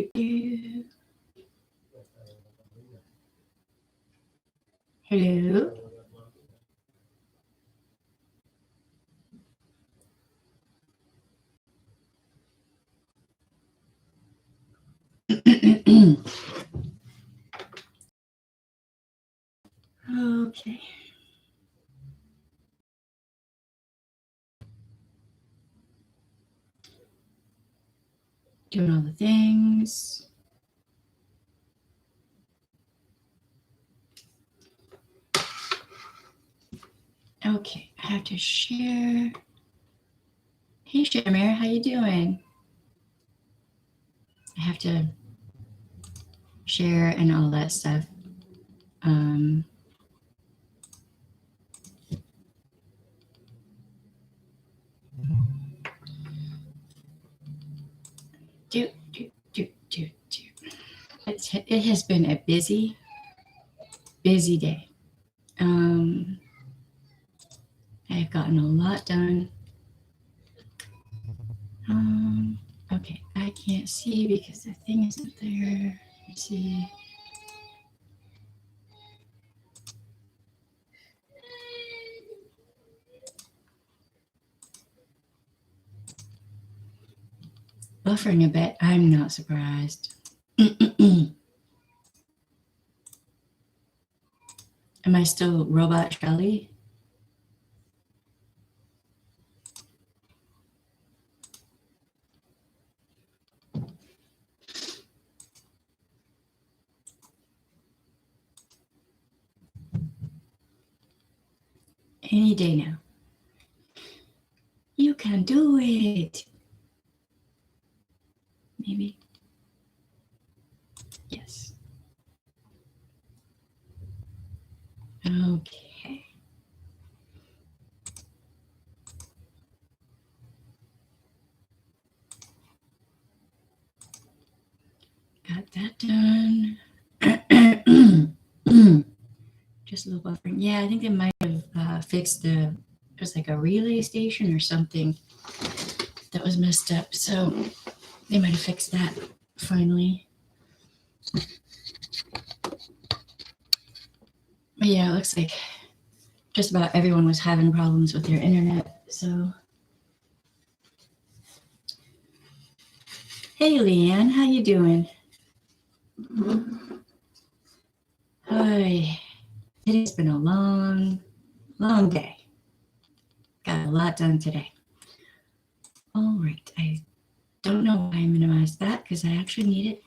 do. Hello. Okay. Doing all the things. Okay, I have to share. Hey, Shamir, how you doing? I have to share and all that stuff. It has been a busy day. I've gotten a lot done. Okay, I can't see because the thing isn't there. Let's see. Buffering a bit, I'm not surprised. Am I still Robot Shelly? Any day now. You can do it. Maybe. Yes. Okay. Got that done. Just a little buffering. Yeah, I think they might have fixed it was like a relay station or something that was messed up. So they might have fixed that finally. But yeah, it looks like just about everyone was having problems with their internet. So, hey, Leanne, how you doing? Hi. It's been a long day. Got a lot done today. All right. I don't know why I minimized that because I actually need it.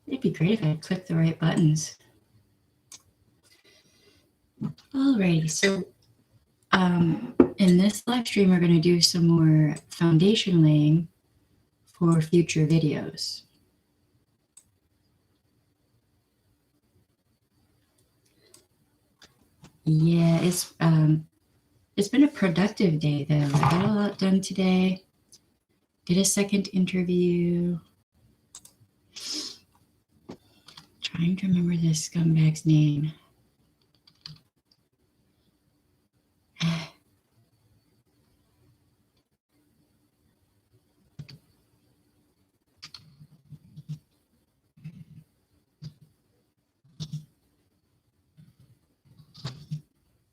It'd be great if I clicked the right buttons. Alrighty, so in this live stream, we're going to do some more foundation laying for future videos. Yeah, it's been a productive day though. I got a lot done today. Did a second interview. Trying to remember this scumbag's name.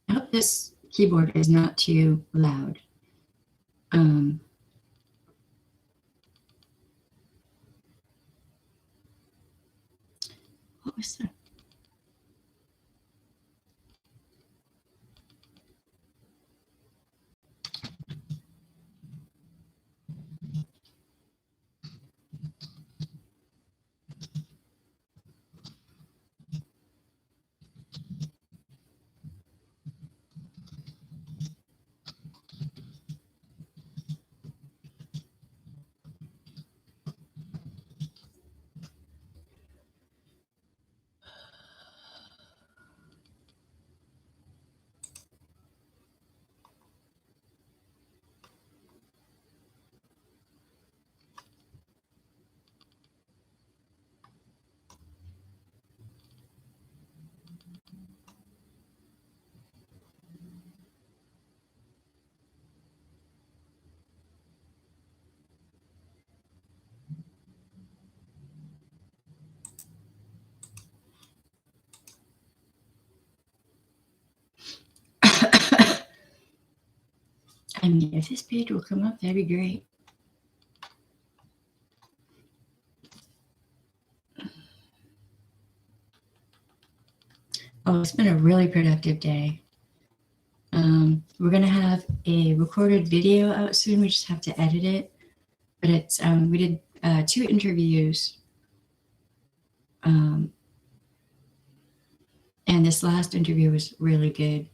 I hope this keyboard is not too loud. What was that? I mean, if this page will come up, that'd be great. Oh, it's been a really productive day. We're gonna have a recorded video out soon. We just have to edit it. But it's we did 2 interviews, and this last interview was really good.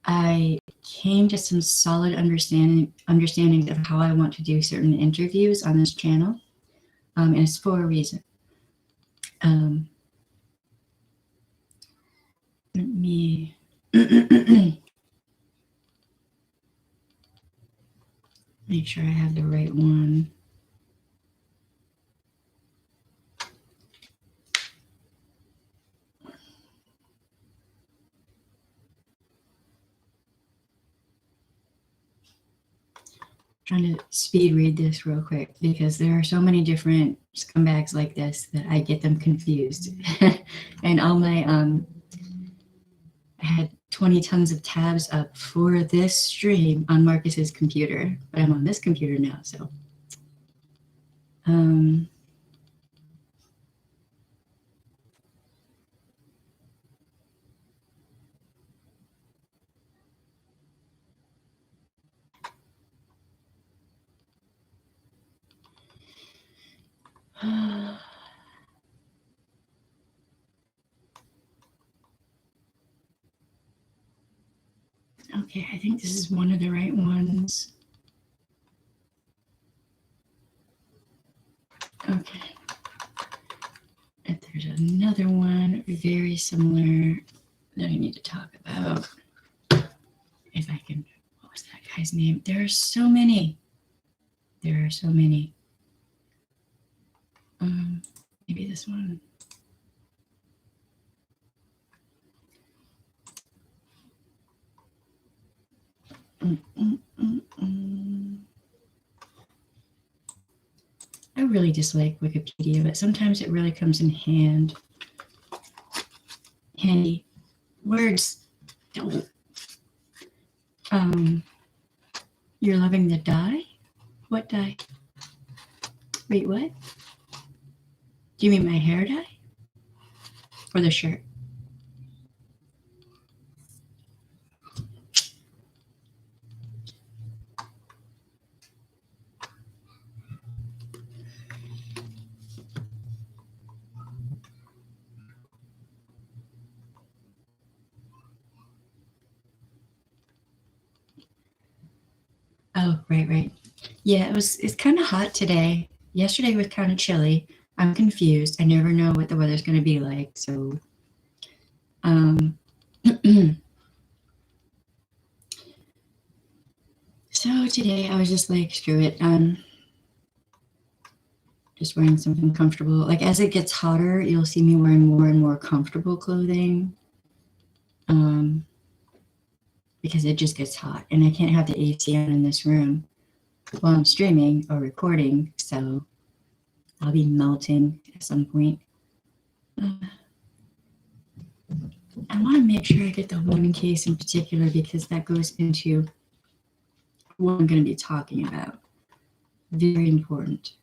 I came to some solid understandings of how I want to do certain interviews on this channel, and it's for a reason. Let me make sure I have the right one. Trying to speed read this real quick because there are so many different scumbags like this that I get them confused. And all my I had 20 tons of tabs up for this stream on Marcus's computer, but I'm on this computer now, so okay, I think this is one of the right ones. Okay. If there's another one very similar that I need to talk about, if I can, what was that guy's name? There are so many. There are so many. Maybe this one. I really dislike Wikipedia, but sometimes it really comes in handy. Words don't. You're loving the dye? What dye? Wait, what? Do you mean my hair dye? Or the shirt? Oh, right. Yeah, it's kind of hot today. Yesterday was kind of chilly. I'm confused. I never know what the weather's going to be like. So, so today I was just like, screw it. Just wearing something comfortable. Like as it gets hotter, you'll see me wearing more and more comfortable clothing. Because it just gets hot and I can't have the AC on in this room while I'm streaming or recording. So I'll be melting at some point. I want to make sure I get the one case in particular because that goes into what I'm going to be talking about. Very important.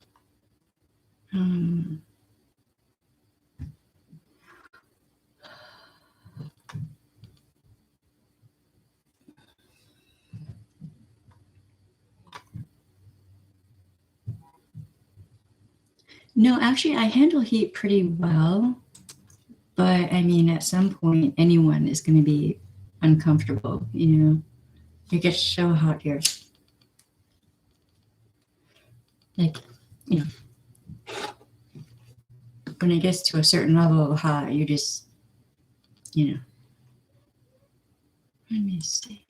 No, actually, I handle heat pretty well. But I mean, at some point, anyone is going to be uncomfortable, you know? It gets so hot here. Like, you know, when it gets to a certain level of hot, you just, you know. Let me see.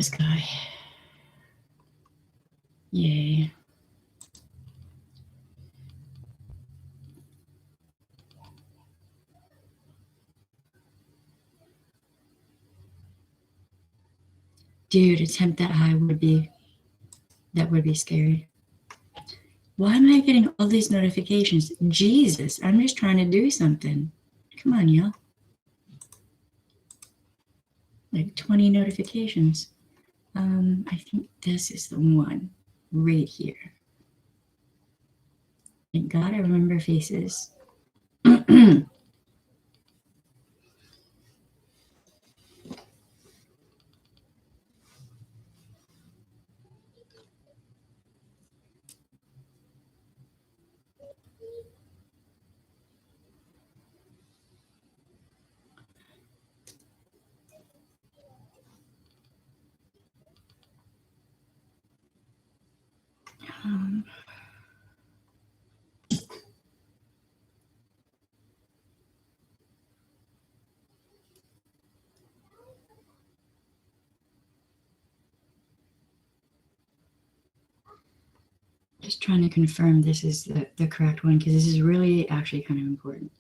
this guy. Yay. Dude, attempt that high would be scary. Why am I getting all these notifications? Jesus, I'm just trying to do something. Come on, y'all. Like 20 notifications. I think this is the one right here. Thank God I remember faces. Just trying to confirm this is the correct one, because this is really actually kind of important.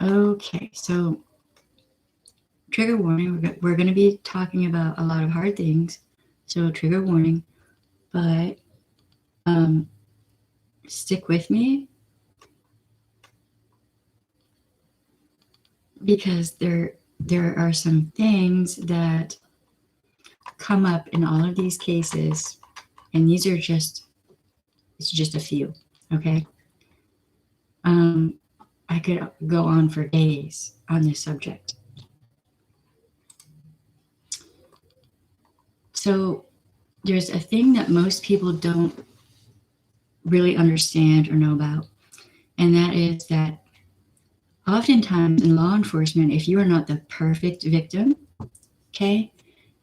Okay, so trigger warning, we're going to be talking about a lot of hard things, so trigger warning, but stick with me, because there are some things that come up in all of these cases, and these are just, it's just a few, okay? I could go on for days on this subject. So there's a thing that most people don't really understand or know about, and that is that oftentimes in law enforcement, if you are not the perfect victim, okay,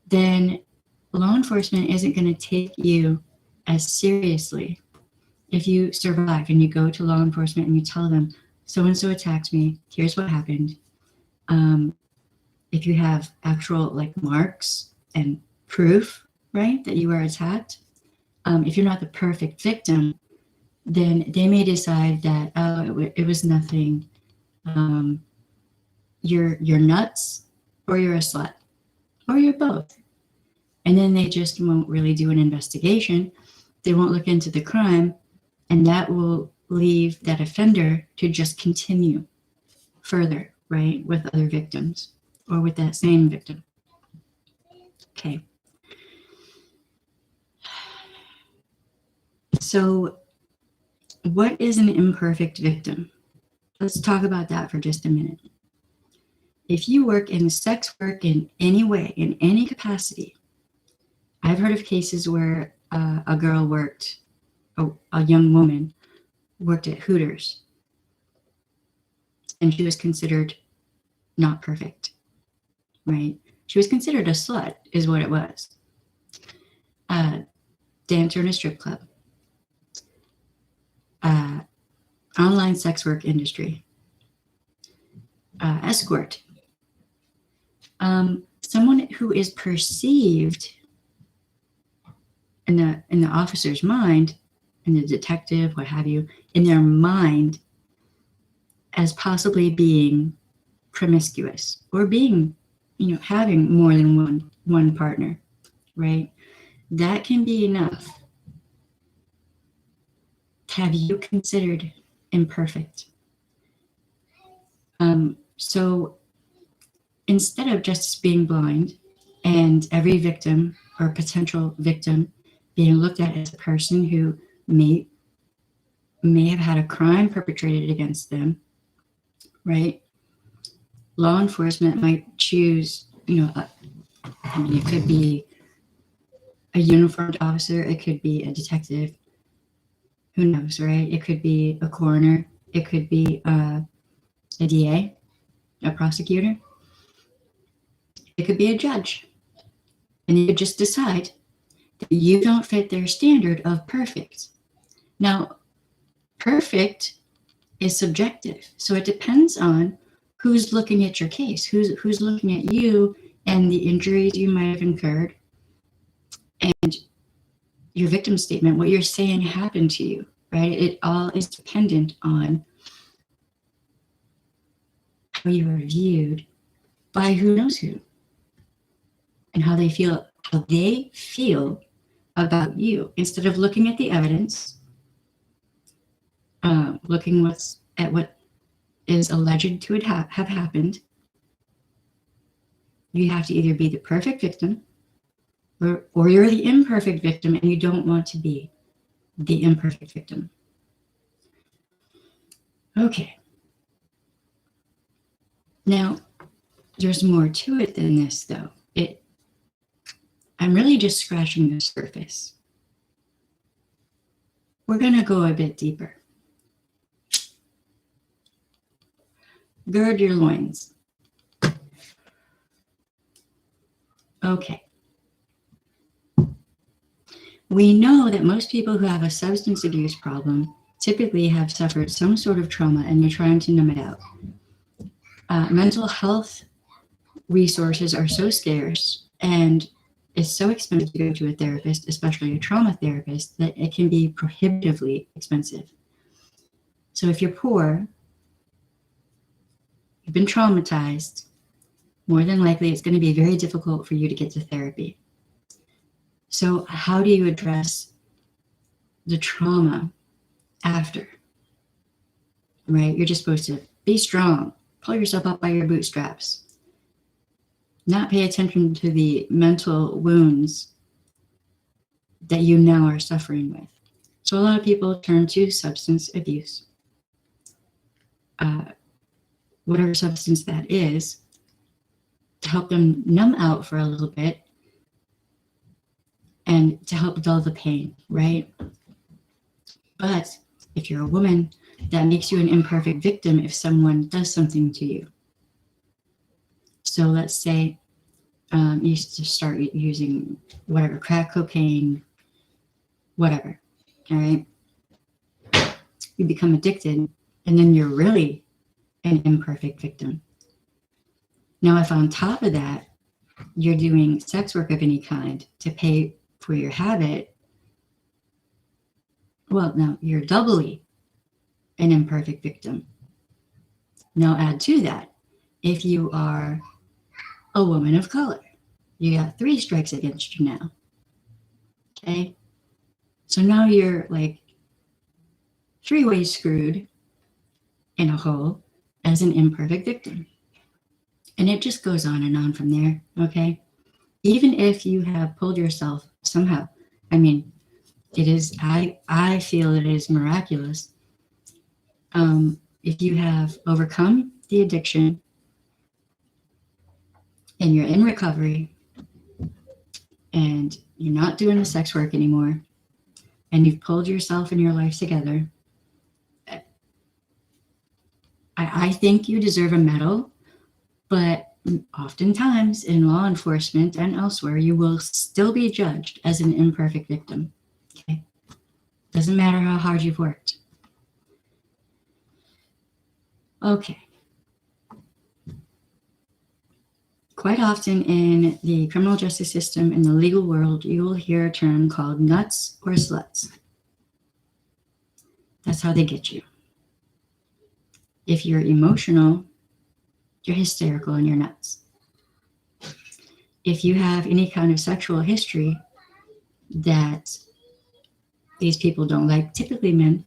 then law enforcement isn't going to take you as seriously if you survive and you go to law enforcement and you tell them, so-and-so attacked me, here's what happened. If you have actual like marks and proof, right, that you were attacked, if you're not the perfect victim, then they may decide that, oh, it was nothing. You're nuts, or you're a slut, or you're both. And then they just won't really do an investigation. They won't look into the crime, and that will leave that offender to just continue further, right, with other victims or with that same victim. Okay. So what is an imperfect victim? Let's talk about that for just a minute. If you work in sex work in any way, in any capacity, I've heard of cases where a girl worked, a young woman worked at Hooters, and she was considered not perfect, right? She was considered a slut, is what it was. Dancer in a strip club. Online sex work industry. Escort. Someone who is perceived in the officer's mind, in the detective, what have you, in their mind, as possibly being promiscuous or being, having more than one partner, right? That can be enough to have you considered imperfect. So instead of just being blind and every victim or potential victim being looked at as a person who may have had a crime perpetrated against them, right? Law enforcement might choose, it could be a uniformed officer, it could be a detective, who knows, right? It could be a coroner, it could be a DA, a prosecutor. It could be a judge. And you could just decide that you don't fit their standard of perfect. Now, perfect is subjective. So it depends on who's looking at your case, who's looking at you and the injuries you might have incurred and your victim statement, what you're saying happened to you, right? It all is dependent on how you are viewed by who knows who and how they feel about you. Instead of looking at the evidence, looking at what is alleged to have happened, you have to either be the perfect victim or you're the imperfect victim and you don't want to be the imperfect victim. Okay. Now, there's more to it than this, though. I'm really just scratching the surface. We're going to go a bit deeper. Gird your loins. Okay. We know that most people who have a substance abuse problem typically have suffered some sort of trauma and they're trying to numb it out. Mental health resources are so scarce and it's so expensive to go to a therapist, especially a trauma therapist, that it can be prohibitively expensive. So if you're poor, you've been traumatized, more than likely it's going to be very difficult for you to get to therapy. So how do you address the trauma after? Right? You're just supposed to be strong, pull yourself up by your bootstraps, not pay attention to the mental wounds that you now are suffering with. So a lot of people turn to substance abuse, whatever substance that is, to help them numb out for a little bit and to help dull the pain, right? But if you're a woman, that makes you an imperfect victim if someone does something to you. So let's say you start using whatever, crack cocaine, whatever, all right? You become addicted, and then you're really an imperfect victim. Now, if on top of that, you're doing sex work of any kind to pay for your habit, well, now you're doubly an imperfect victim. Now add to that, if you are a woman of color, you got 3 strikes against you now. Okay? So now you're like 3 ways screwed in a hole as an imperfect victim. And it just goes on and on from there, okay? Even if you have pulled yourself somehow, I mean, it is, I feel it is miraculous. If you have overcome the addiction and you're in recovery and you're not doing the sex work anymore and you've pulled yourself and your life together, I think you deserve a medal, but oftentimes in law enforcement and elsewhere, you will still be judged as an imperfect victim. Okay? Doesn't matter how hard you've worked. Okay. Quite often in the criminal justice system, in the legal world, you will hear a term called nuts or sluts. That's how they get you. If you're emotional, you're hysterical and you're nuts. If you have any kind of sexual history that these people don't like, typically men,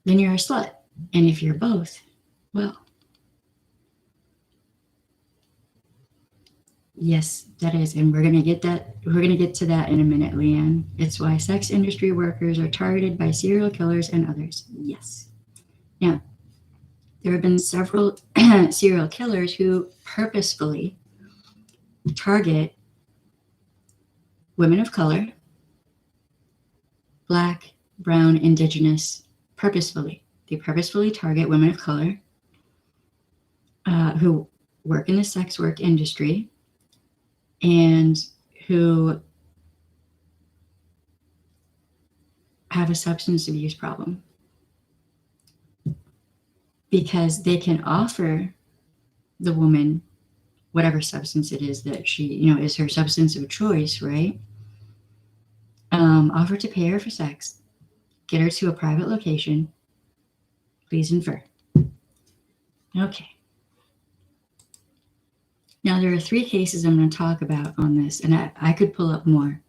then you're a slut. And if you're both, well, yes, that is. And we're going to get to that in a minute, Leanne. It's why sex industry workers are targeted by serial killers and others. Yes. Now, there have been several serial killers who purposefully target women of color, Black, brown, indigenous, purposefully. They purposefully target women of color who work in the sex work industry and who have a substance abuse problem, because they can offer the woman whatever substance it is that she, is her substance of choice, right? Offer to pay her for sex, get her to a private location, please infer. Okay. Now, there are 3 cases I'm going to talk about on this, and I could pull up more.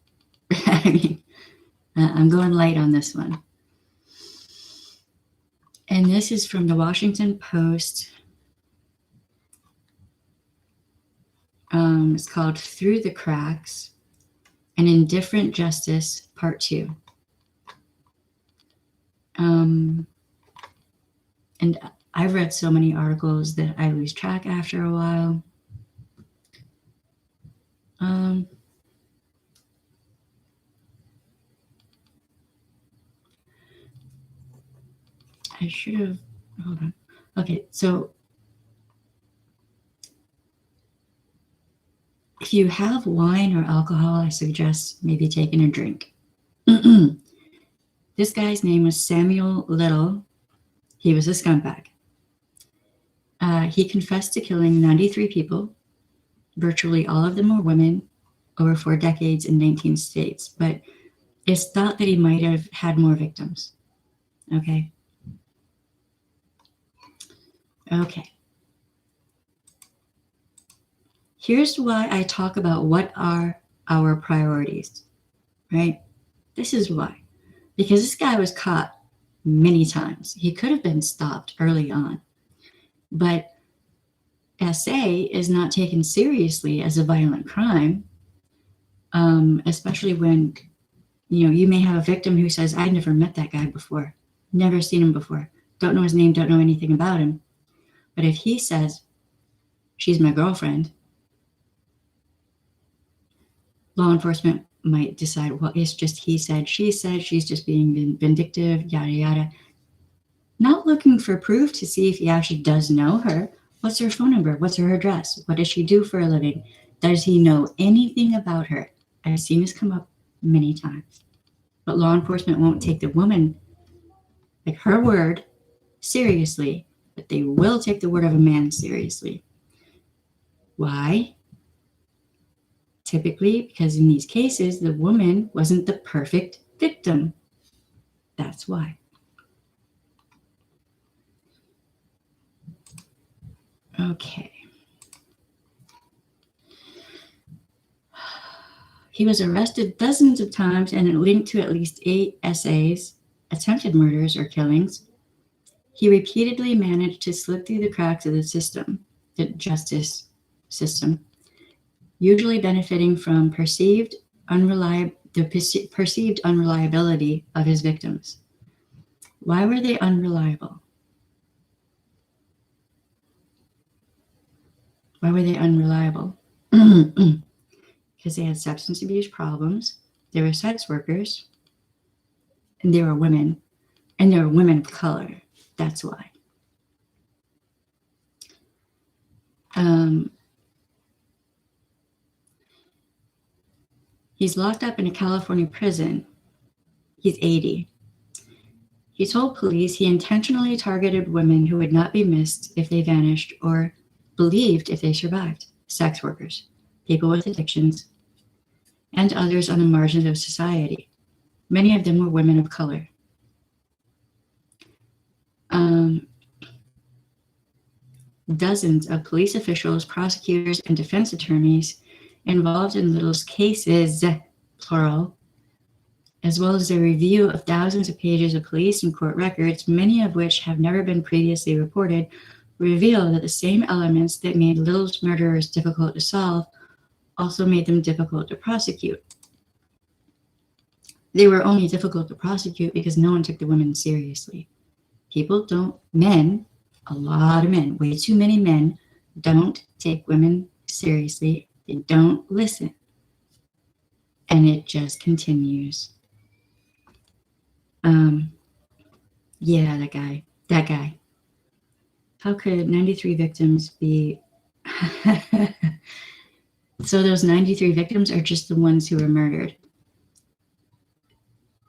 I mean, I'm going light on this one. And this is from the Washington Post. It's called Through the Cracks, an Indifferent Justice, Part 2. And I've read so many articles that I lose track after a while. I should have, hold on. Okay, so if you have wine or alcohol, I suggest maybe taking a drink. This guy's name was Samuel Little. He was a scumbag. He confessed to killing 93 people. Virtually all of them were women, over 4 decades in 19 states. But it's thought that he might have had more victims. Okay. Here's why I talk about what are our priorities, right? This is why. Because this guy was caught many times. He could have been stopped early on. But SA is not taken seriously as a violent crime, especially when, you may have a victim who says, I've never met that guy before, never seen him before, don't know his name, don't know anything about him. But if he says, she's my girlfriend, law enforcement might decide, well, it's just he said, she's just being vindictive, yada, yada. Not looking for proof to see if he actually does know her. What's her phone number? What's her address? What does she do for a living? Does he know anything about her? I've seen this come up many times. But law enforcement won't take the woman, like her word, seriously, but they will take the word of a man seriously. Why? Typically, because in these cases, the woman wasn't the perfect victim. That's why. Okay. He was arrested dozens of times and linked to at least 8 SAs, attempted murders or killings. He repeatedly managed to slip through the cracks of the system, the justice system, usually benefiting from perceived unreliability of his victims. Why were they unreliable? Why were they unreliable? Because they had substance abuse problems, they were sex workers, and they were women, and they were women of color. That's why. He's locked up in a California prison. He's 80. He told police he intentionally targeted women who would not be missed if they vanished or believed if they survived. Sex workers, people with addictions, and others on the margins of society. Many of them were women of color. Dozens of police officials, prosecutors, and defense attorneys involved in Little's cases, plural, as well as a review of thousands of pages of police and court records, many of which have never been previously reported, reveal that the same elements that made Little's murderers difficult to solve also made them difficult to prosecute. They were only difficult to prosecute because no one took the women seriously. Men, a lot of men, way too many men, don't take women seriously. They don't listen. And it just continues. Yeah, that guy. How could 93 victims be? So those 93 victims are just the ones who were murdered.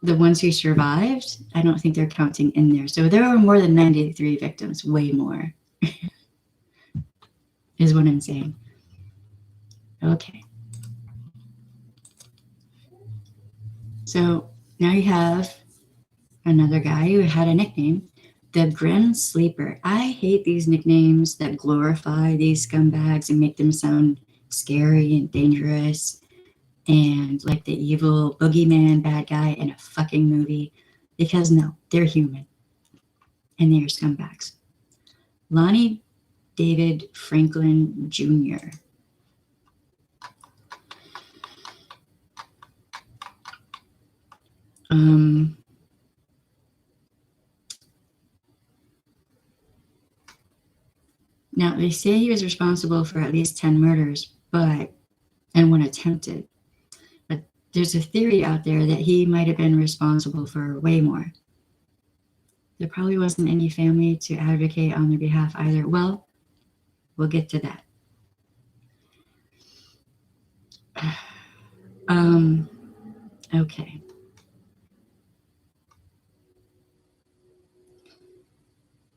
The ones who survived, I don't think they're counting in there. So there were more than 93 victims, way more, is what I'm saying. Okay. So now you have another guy who had a nickname, the Grim Sleeper. I hate these nicknames that glorify these scumbags and make them sound scary and dangerous and like the evil boogeyman bad guy in a fucking movie, because no, they're human and they're scumbags. Lonnie David Franklin Jr. Now, they say he was responsible for at least 10 murders, and one attempted. But there's a theory out there that he might have been responsible for way more. There probably wasn't any family to advocate on their behalf either. Well, we'll get to that. Okay.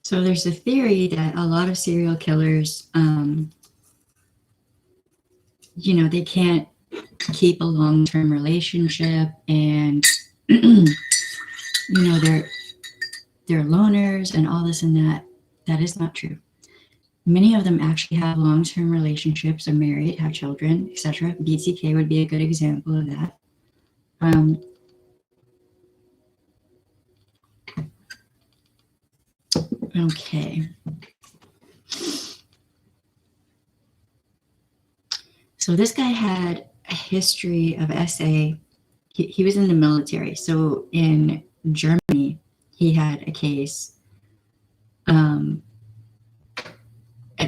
So there's a theory that a lot of serial killers, they can't keep a long-term relationship, and they're loners and all this and that. That is not true. Many of them actually have long-term relationships, are married, have children, etc. BTK would be a good example of that. Okay. So this guy had a history of SA. He was in the military. So in Germany, he had a case, at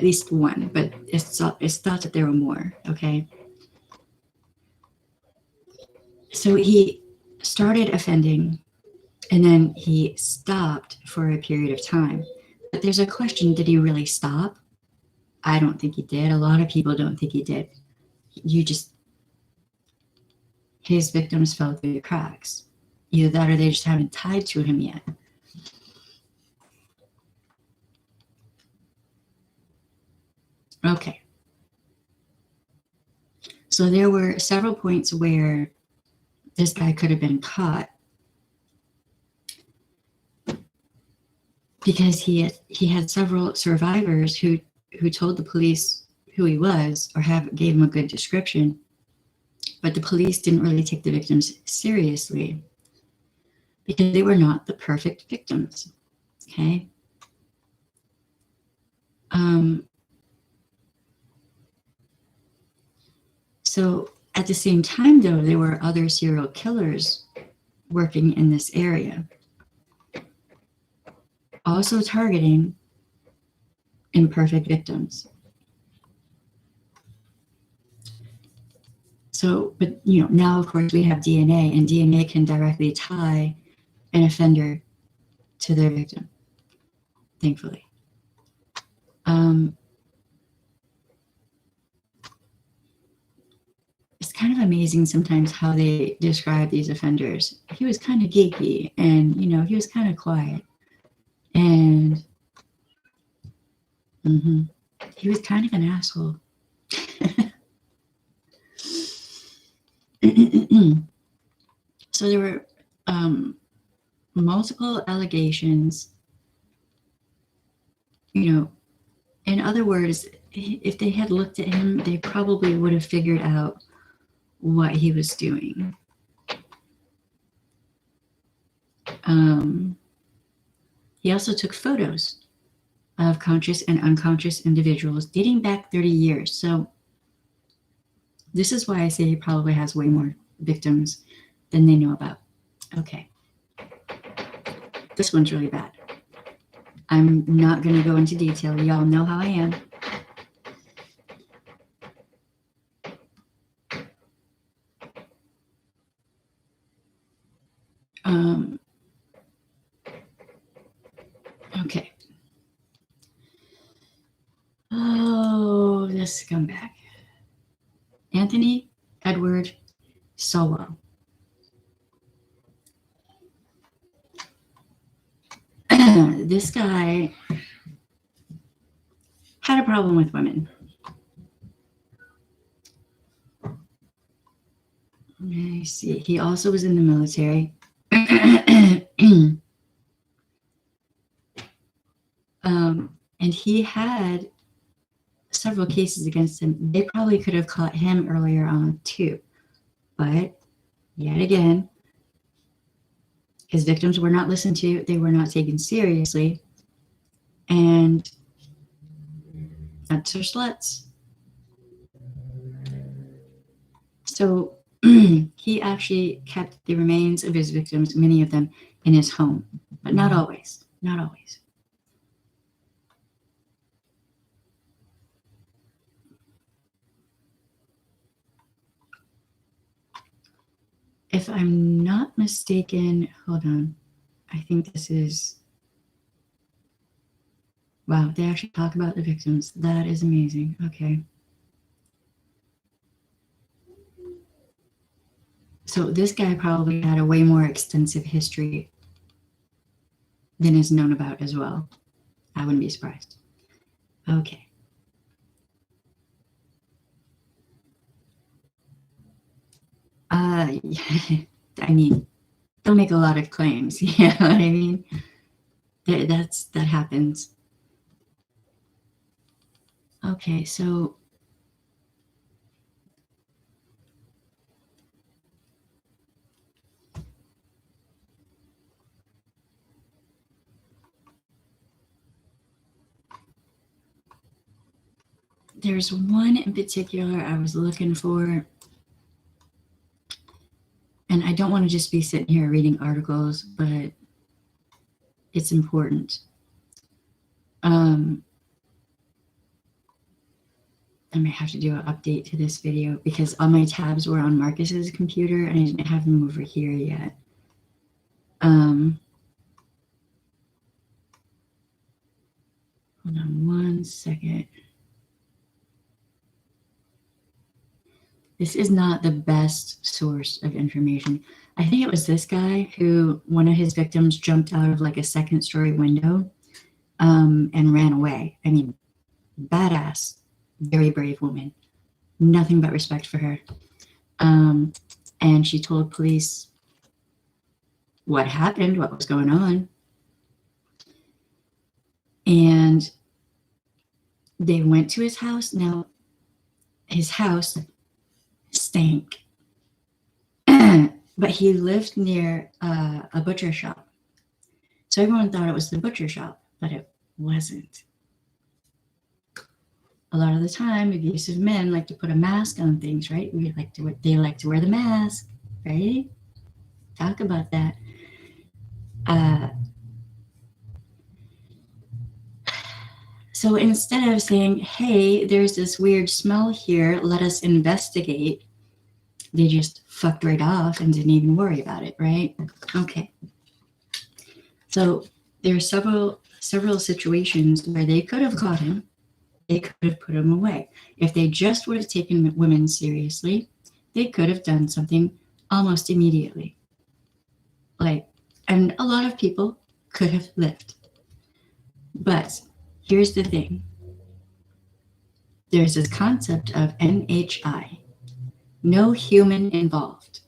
least one, but it's thought that there were more, okay? So he started offending, and then he stopped for a period of time. But there's a question, did he really stop? I don't think he did. A lot of people don't think he did. His victims fell through the cracks. Either that or they just haven't tied to him yet. Okay. So there were several points where this guy could have been caught because he had several survivors who told the police who he was or gave him a good description, but the police didn't really take the victims seriously because they were not the perfect victims. Okay. So at the same time, though, there were other serial killers working in this area, also targeting imperfect victims. So, but now of course we have DNA, and DNA can directly tie an offender to their victim, thankfully. It's kind of amazing sometimes how they describe these offenders. He was kind of geeky, and he was kind of quiet, and he was kind of an asshole. So there were multiple allegations. In other words, if they had looked at him, they probably would have figured out what he was doing. He also took photos of conscious and unconscious individuals dating back 30 years. So this is why I say he probably has way more victims than they know about. Okay. This one's really bad. I'm not going to go into detail. Y'all know how I am. Okay. scumbag. Anthony Edward Sowell. This guy had a problem with women. I see. He also was in the military. And he had several cases against him. They probably could have caught him earlier on too. But yet again, his victims were not listened to. They were not taken seriously. And nuts are sluts. So he actually kept the remains of his victims, many of them, in his home, but not always, not always. If I'm not mistaken, hold on. I think this is, wow, they actually talk about the victims. That is amazing. Okay. So this guy probably had a way more extensive history than is known about as well. I wouldn't be surprised. Okay. I mean, don't make a lot of claims. You know what I mean? That happens. Okay, so there's one in particular I was looking for, and I don't want to just be sitting here reading articles, but it's important. I might have to do an update to this video because all my tabs were on Marcus's computer and I didn't have them over here yet. Hold on one second. This is not the best source of information. I think it was this guy who one of his victims jumped out of like a second-story window and ran away. I mean, badass, very brave woman. Nothing but respect for her. And she told police what happened, what was going on. And they went to his house. Now, his house stank. But he lived near a butcher shop. So everyone thought it was the butcher shop, but it wasn't. A lot of the time, abusive men like to put a mask on things, right? They like to wear the mask, right? Talk about that. So instead of saying, hey, there's this weird smell here, let us investigate, they just fucked right off and didn't even worry about it, right? Okay. So there are several situations where they could have caught him. They could have put him away. If they just would have taken women seriously, they could have done something almost immediately. And a lot of people could have lived. But here's the thing. There's this concept of NHI, no human involved.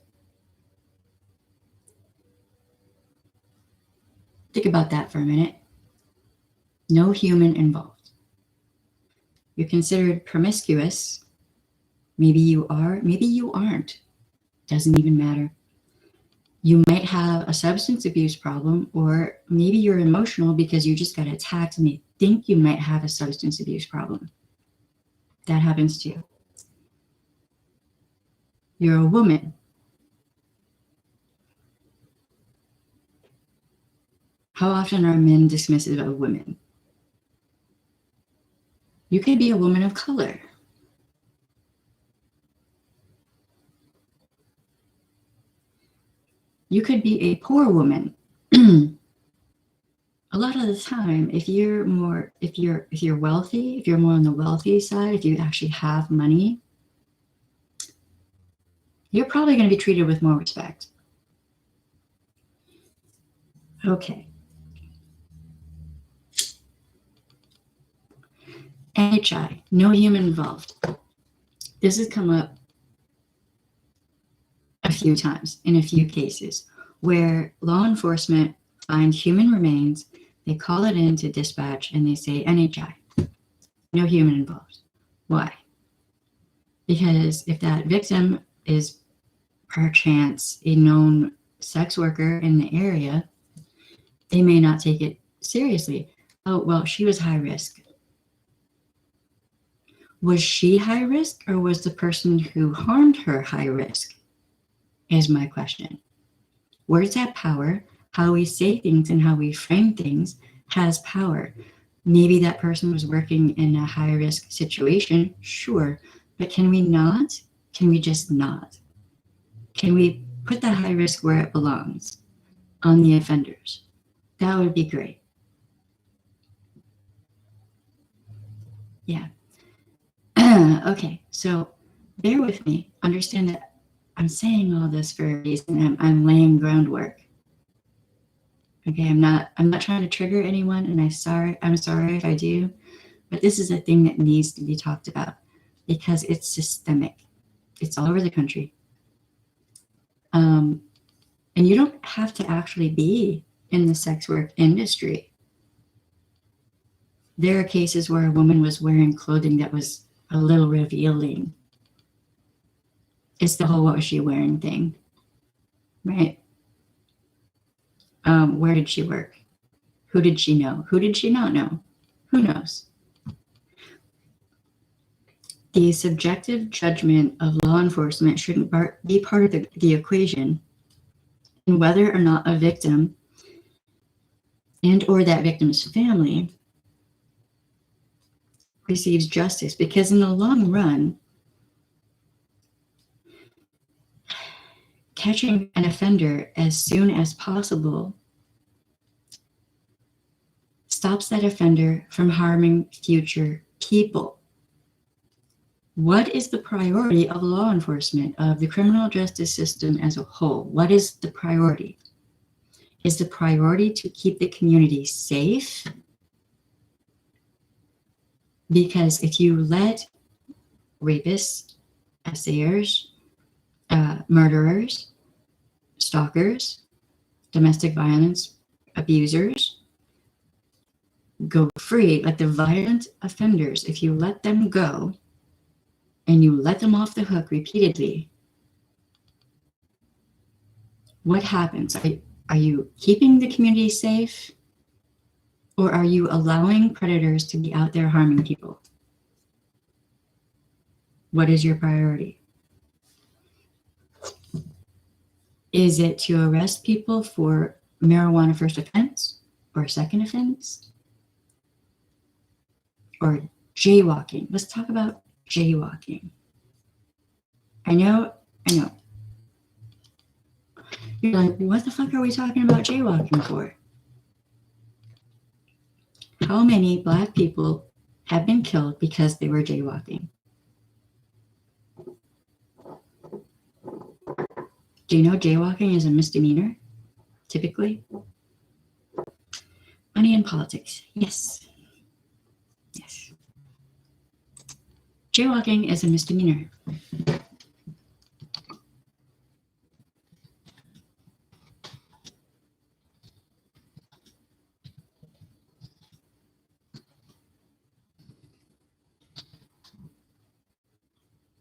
Think about that for a minute. No human involved. You're considered promiscuous. Maybe you are, maybe you aren't. Doesn't even matter. You might have a substance abuse problem, or maybe you're emotional because you just got attacked and they think you might have a substance abuse problem. That happens to you. You're a woman. How often are men dismissive of women? You could be a woman of color. You could be a poor woman. A lot of the time, if you're wealthy, if you're more on the wealthy side, if you actually have money, you're probably going to be treated with more respect. Okay. NHI, no human involved. This has come up a few times in a few cases where law enforcement find human remains, they call it in to dispatch, and they say NHI, no human involved. Why? Because if that victim is perchance a known sex worker in the area, they may not take it seriously. Oh, well, she was high risk. Was she high risk, or was the person who harmed her high risk? Is my question. Where's that power? How we say things and how we frame things has power. Maybe that person was working in a high risk situation, sure, but can we not? Can we just not? Can we put that high risk where it belongs, on the offenders? That would be great. Yeah. Okay, so bear with me. Understand that I'm saying all this for a reason. I'm laying groundwork. Okay, I'm not trying to trigger anyone, and I'm sorry if I do, but this is a thing that needs to be talked about because it's systemic. It's all over the country. And you don't have to actually be in the sex work industry. There are cases where a woman was wearing clothing that was a little revealing. It's the whole what was she wearing thing, right? Where did she work? Who did she know? Who did she not know? Who knows? The subjective judgment of law enforcement shouldn't be part of the equation in whether or not a victim and or that victim's family receives justice, because in the long run, catching an offender as soon as possible stops that offender from harming future people. What is the priority of law enforcement, of the criminal justice system as a whole? What is the priority? Is the priority to keep the community safe? Because if you let rapists, assayers, murderers, stalkers, domestic violence abusers go free, like the violent offenders, if you let them go and you let them off the hook repeatedly, what happens? Are you keeping the community safe, or are you allowing predators to be out there harming people? What is your priority? Is it to arrest people for marijuana first offense or second offense? Or jaywalking? Let's talk about jaywalking. I know. You're like, what the fuck are we talking about jaywalking for? How many Black people have been killed because they were jaywalking? Do you know jaywalking is a misdemeanor, typically? Money in politics. Yes. Yes. Jaywalking is a misdemeanor.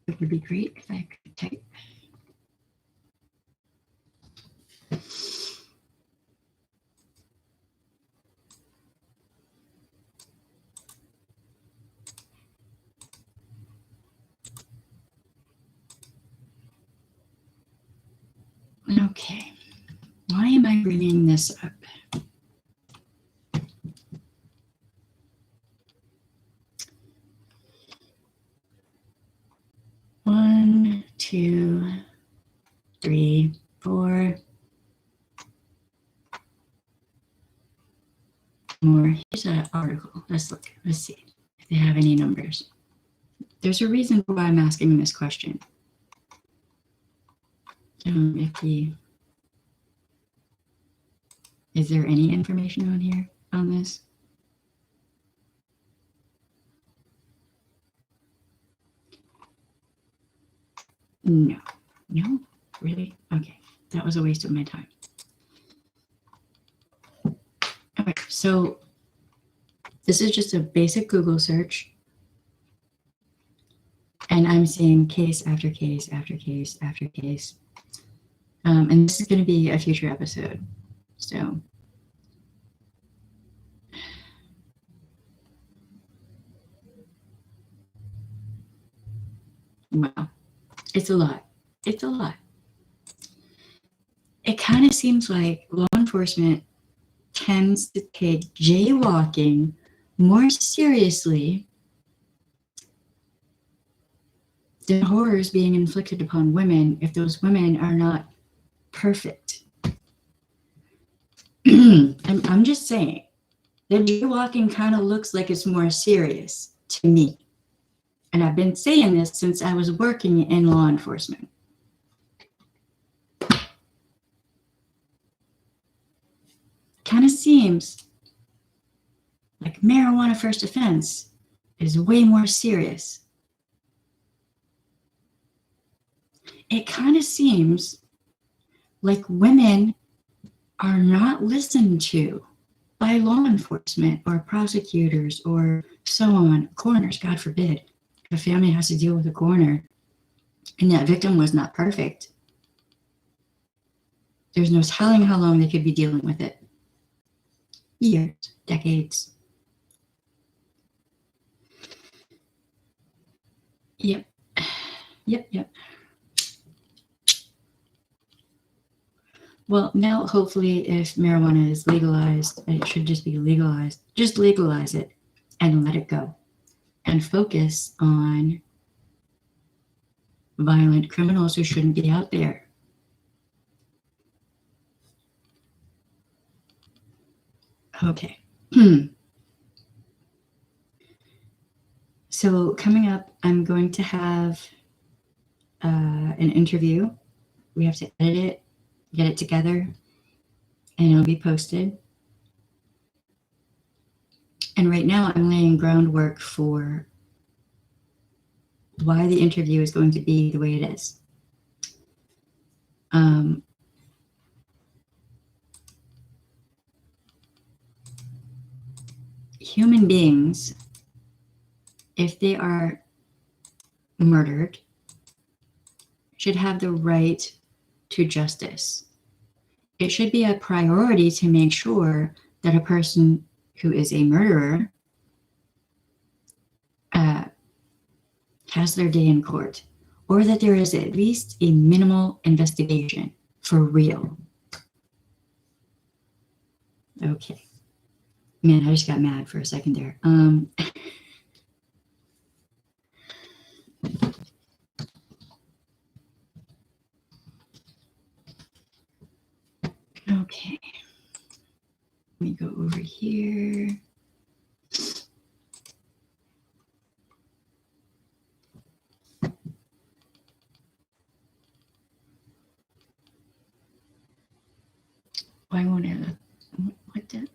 It would be great if I could type. Okay. Why am I bringing this up? One, two, three, four. more. Here's an article. Let's look. Let's see if they have any numbers. There's a reason why I'm asking this question. Is there any information on here on this? No. No? Really? Okay. That was a waste of my time. Okay, so this is just a basic Google search. And I'm seeing case after case after case after case. And this is going to be a future episode. So wow, it's a lot. It's a lot. It kind of seems like law enforcement tends to take jaywalking more seriously than horrors being inflicted upon women if those women are not perfect. I'm just saying, the jaywalking kind of looks like it's more serious to me. And I've been saying this since I was working in law enforcement. Kind of seems like marijuana first offense is way more serious. It kind of seems like women are not listened to by law enforcement or prosecutors or so on, coroners, God forbid. If a family has to deal with a coroner and that victim was not perfect, there's no telling how long they could be dealing with it. Years, decades. Yep. Well, now hopefully if marijuana is legalized, it should just be legalized. Just legalize it and let it go. And focus on violent criminals who shouldn't be out there. Okay. So coming up, I'm going to have an interview. We have to edit it, get it together, and it'll be posted. And right now I'm laying groundwork for why the interview is going to be the way it is. Human beings, if they are murdered, should have the right to justice. It should be a priority to make sure that a person who is a murderer has their day in court, or that there is at least a minimal investigation for real. Okay. Man, I just got mad for a second there. Okay. Let me go over here. Why won't it? What the?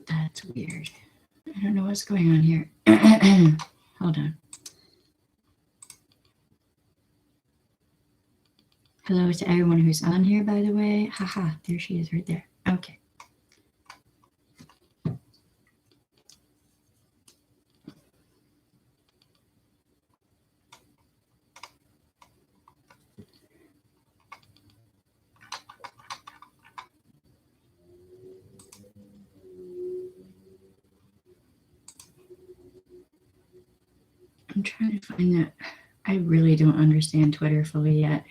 That's weird. I don't know what's going on here. Hold on. Hello to everyone who's on here, by the way. Haha, there she is right there. Okay. I'm trying to find that. I really don't understand Twitter fully yet.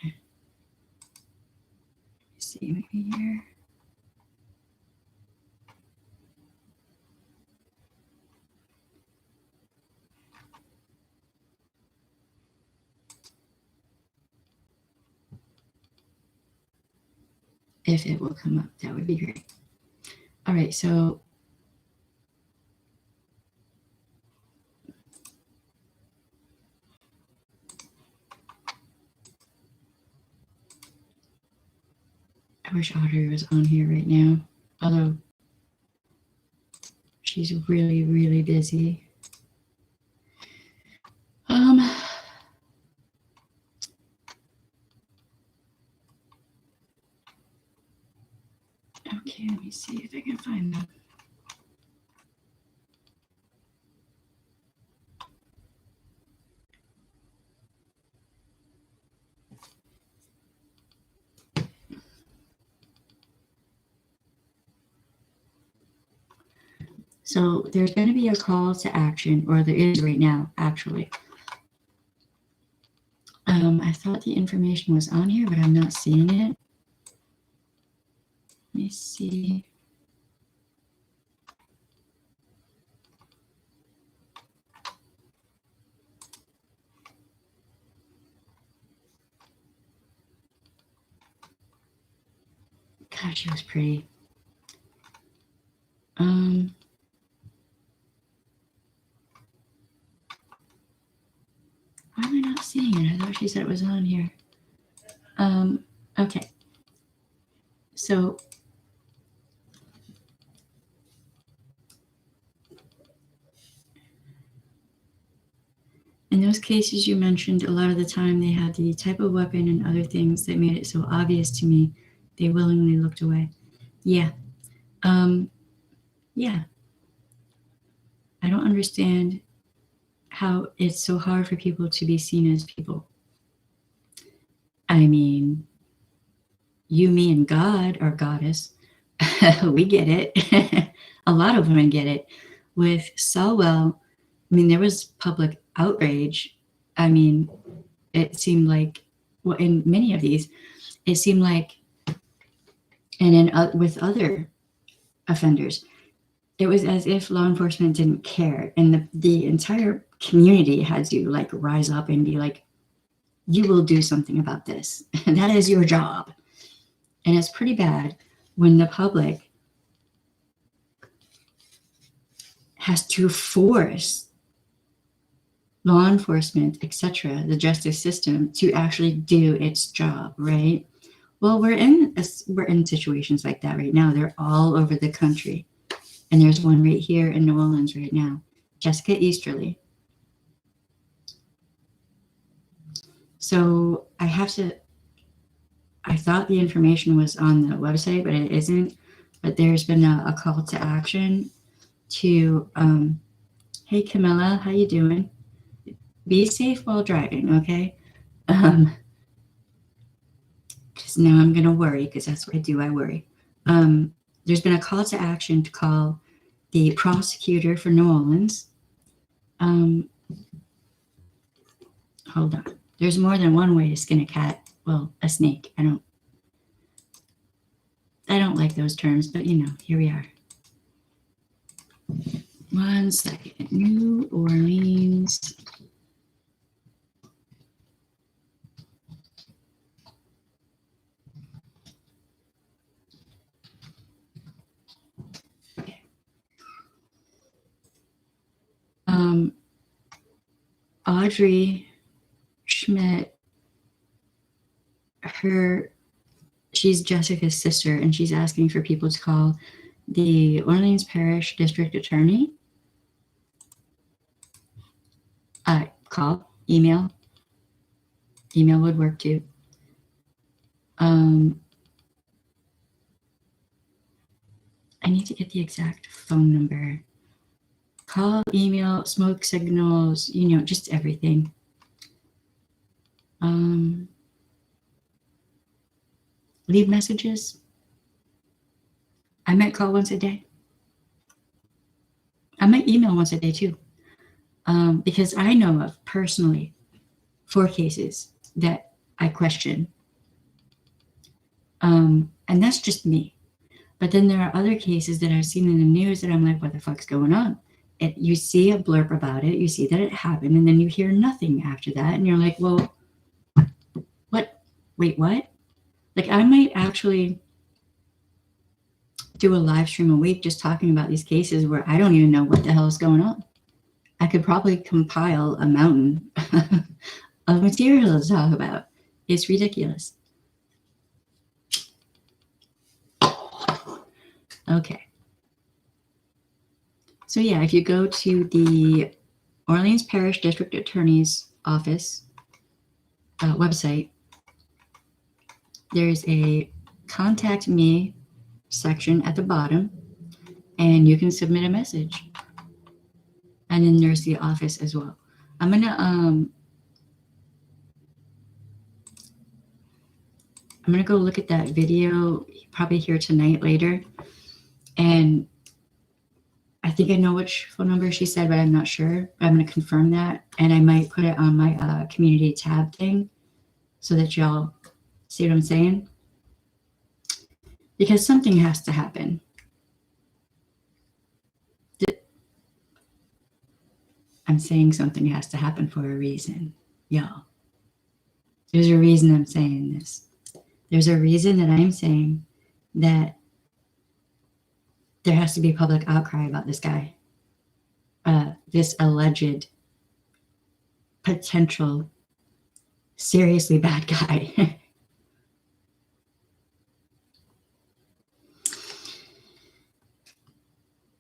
Let's see, maybe here. If it will come up, that would be great. All right, so I wish Audrey was on here right now, although she's really, really busy. Okay, let me see if I can find them. So there's going to be a call to action, or there is right now, actually. I thought the information was on here, but I'm not seeing it. Let me see. God, she was pretty. Why am I not seeing it? I thought she said it was on here. Okay. So in those cases you mentioned, a lot of the time they had the type of weapon and other things that made it so obvious to me, they willingly looked away. Yeah. Yeah. I don't understand how it's so hard for people to be seen as people. I mean, you, me, and God, or goddess, we get it. A lot of women get it. With Salwell, I mean, there was public outrage. I mean, it seemed like, well, in many of these, it seemed like, and in with other offenders, it was as if law enforcement didn't care, and the entire community had to like rise up and be like, you will do something about this. That is your job. And it's pretty bad when the public has to force law enforcement, etc., the justice system to actually do its job, right? Well, we're in situations like that right now. They're all over the country. And there's one right here in New Orleans right now. Jessica Easterly. So I thought the information was on the website, but it isn't. But there's been a call to action to, hey Camilla, how you doing? Be safe while driving, okay? Because now I'm gonna worry, because that's what I do, I worry. There's been a call to action to call the prosecutor for New Orleans. Hold on. There's more than one way to skin a cat. Well, a snake. I don't like those terms, but you know, here we are. 1 second. New Orleans. Okay. Audrey Schmidt, she's Jessica's sister, and she's asking for people to call the Orleans Parish District Attorney. Call, email would work too. I need to get the exact phone number. Call, email, smoke signals, you know, just everything. Leave messages. I might call once a day. I might email once a day too. Because I know of personally 4 cases that I question. And that's just me. But then there are other cases that I've seen in the news that I'm like, what the fuck's going on? You see a blurb about it, you see that it happened, and then you hear nothing after that. And you're like, well, what? Wait, what? Like, I might actually do a live stream a week just talking about these cases where I don't even know what the hell is going on. I could probably compile a mountain of material to talk about. It's ridiculous. Okay. So yeah, if you go to the Orleans Parish District Attorney's Office website, there's a contact me section at the bottom, and you can submit a message. And then there's the office as well. I'm gonna go look at that video probably here tonight later, and I think I know which phone number she said, but I'm not sure. I'm gonna confirm that, and I might put it on my community tab thing so that y'all see what I'm saying. Because something has to happen. I'm saying something has to happen for a reason, y'all. There's a reason I'm saying this. There's a reason that I'm saying that there has to be a public outcry about this guy, this alleged potential seriously bad guy.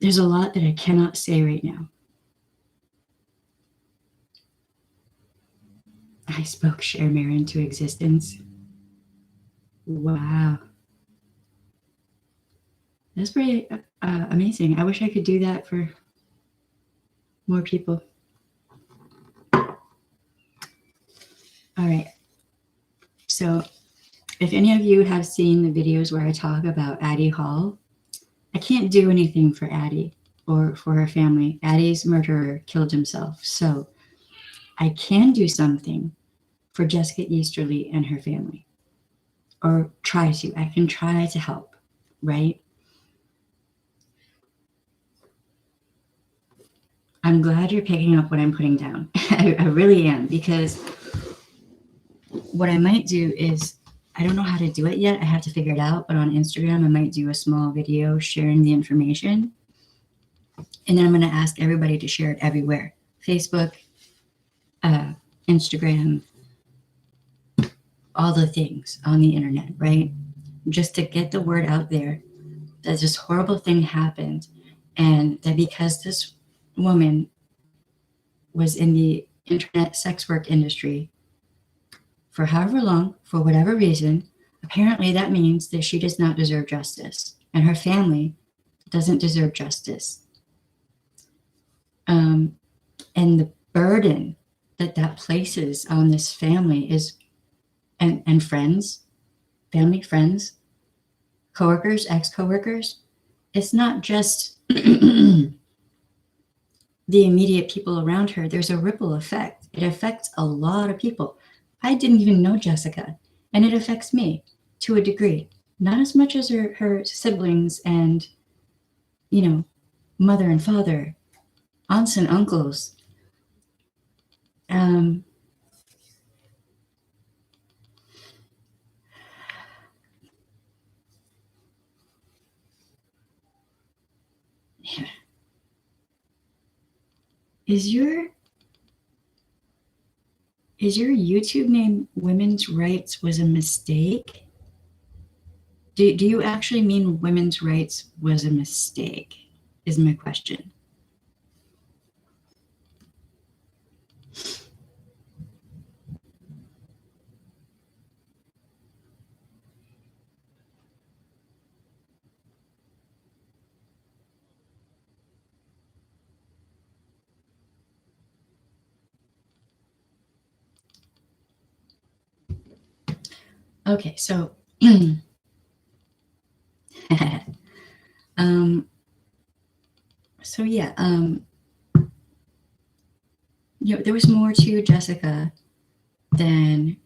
There's a lot that I cannot say right now. I spoke Shermare into existence. Wow. That's pretty amazing. I wish I could do that for more people. All right. So if any of you have seen the videos where I talk about Addie Hall, I can't do anything for Addie or for her family. Addie's murderer killed himself. So I can do something for Jessica Easterly and her family, or try to. I can try to help, right? I'm glad you're picking up what I'm putting down. I really am, because what I might do is, I don't know how to do it yet. I have to figure it out. But on Instagram, I might do a small video sharing the information. And then I'm going to ask everybody to share it everywhere. Facebook, Instagram, all the things on the internet, right? Just to get the word out there that this horrible thing happened, and that because this woman was in the internet sex work industry for however long, for whatever reason, apparently that means that she does not deserve justice, and her family doesn't deserve justice. And the burden that that places on this family is, and friends, family, friends, coworkers, ex-coworkers, it's not just the immediate people around her. There's a ripple effect. It affects a lot of people. I didn't even know Jessica, and it affects me to a degree. Not as much as her siblings and, you know, mother and father, aunts and uncles. Is your YouTube name Women's Rights Was a Mistake? Do you actually mean women's rights was a mistake, is my question. Okay, so so yeah, there was more to Jessica than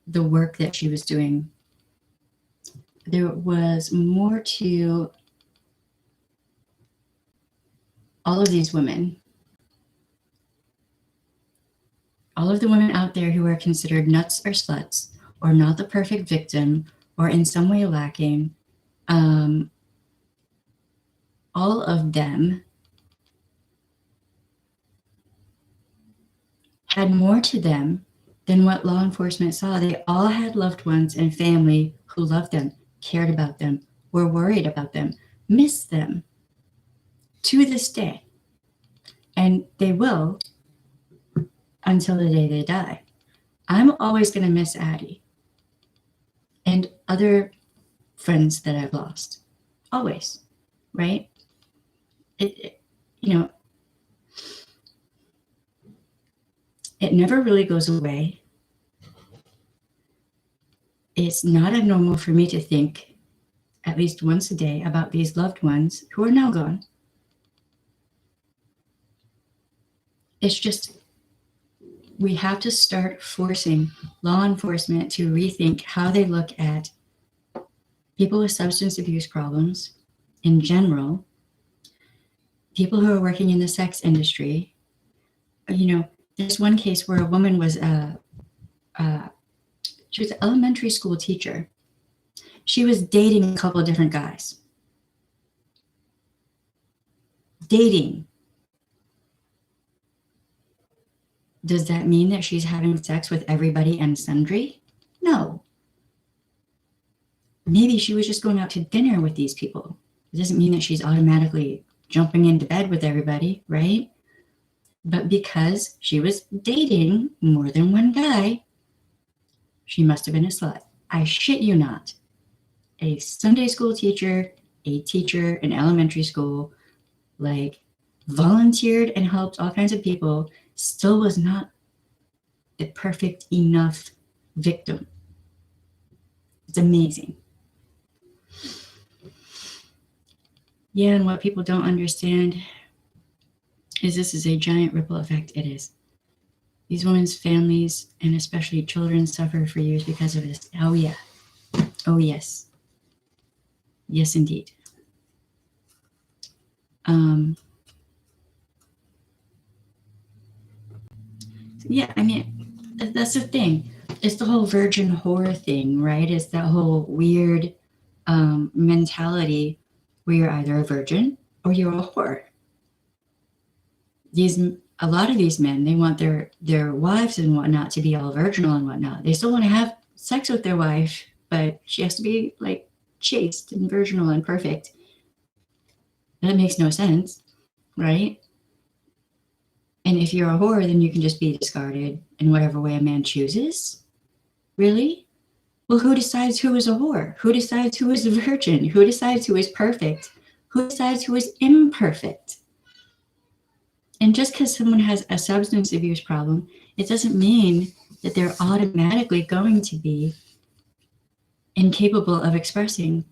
the work that she was doing. There was more to all of these women, all of the women out there who are considered nuts or sluts, or not the perfect victim, or in some way lacking. All of them had more to them than what law enforcement saw. They all had loved ones and family who loved them, cared about them, were worried about them, missed them to this day. And they will until the day they die. I'm always going to miss Addie and other friends that I've lost. Always, right? It never really goes away. It's not abnormal for me to think at least once a day about these loved ones who are now gone. It's just, we have to start forcing law enforcement to rethink how they look at people with substance abuse problems in general, people who are working in the sex industry. There's one case where a woman was she was an elementary school teacher. She was dating a couple of different guys. Dating. Does that mean that she's having sex with everybody and sundry? No. Maybe she was just going out to dinner with these people. It doesn't mean that she's automatically jumping into bed with everybody, right? But because she was dating more than one guy, she must have been a slut. I shit you not. A Sunday school teacher, a teacher in elementary school, volunteered and helped all kinds of people, still was not the perfect enough victim. It's amazing. Yeah, and what people don't understand is this is a giant ripple effect. It is. These women's families, and especially children, suffer for years because of this. Oh, yeah. Oh, yes. Yes, indeed. Yeah, I mean, that's the thing. It's the whole virgin whore thing, right? It's that whole weird mentality where you're either a virgin or you're a whore. A lot of these men, they want their wives and whatnot to be all virginal and whatnot. They still want to have sex with their wife, but she has to be chaste and virginal and perfect. That makes no sense, right? And if you're a whore, then you can just be discarded in whatever way a man chooses. Really? Well, who decides who is a whore? Who decides who is a virgin? Who decides who is perfect? Who decides who is imperfect? And just because someone has a substance abuse problem, it doesn't mean that they're automatically going to be incapable of expressing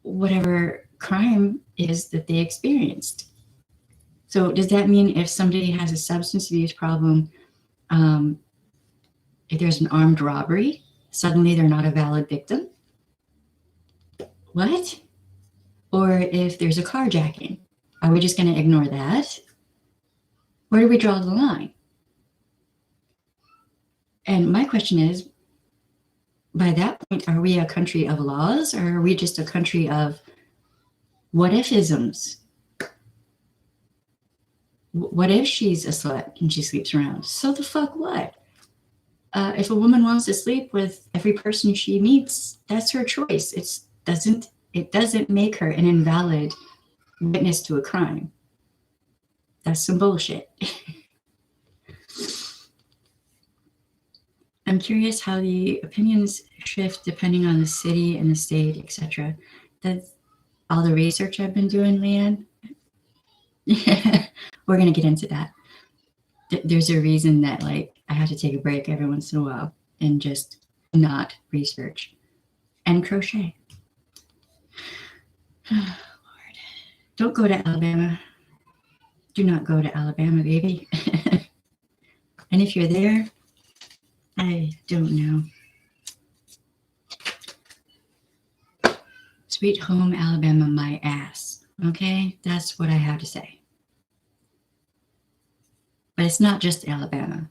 whatever crime is that they experienced. So does that mean if somebody has a substance abuse problem, if there's an armed robbery, suddenly they're not a valid victim? What? Or if there's a carjacking, are we just going to ignore that? Where do we draw the line? And my question is, by that point, are we a country of laws, or are we just a country of what if-isms? What if she's a slut and she sleeps around? So the fuck what? If a woman wants to sleep with every person she meets, that's her choice. It doesn't make her an invalid witness to a crime. That's some bullshit. I'm curious how the opinions shift depending on the city and the state, etc. That's all the research I've been doing, Leanne. We're going to get into that. There's a reason that I have to take a break every once in a while and just not research and crochet. Lord, don't go to Alabama. Do not go to Alabama, baby. And if you're there, I don't know. Sweet home Alabama, my ass. Okay, that's what I have to say. But it's not just Alabama.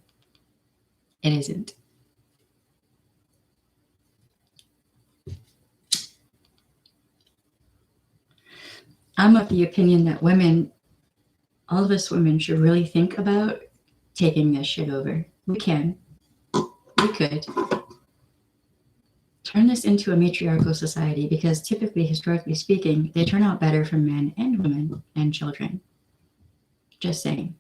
It isn't. I'm of the opinion that women, all of us women, should really think about taking this shit over. We can. We could. Turn this into a matriarchal society because typically, historically speaking, they turn out better for men and women and children. Just saying.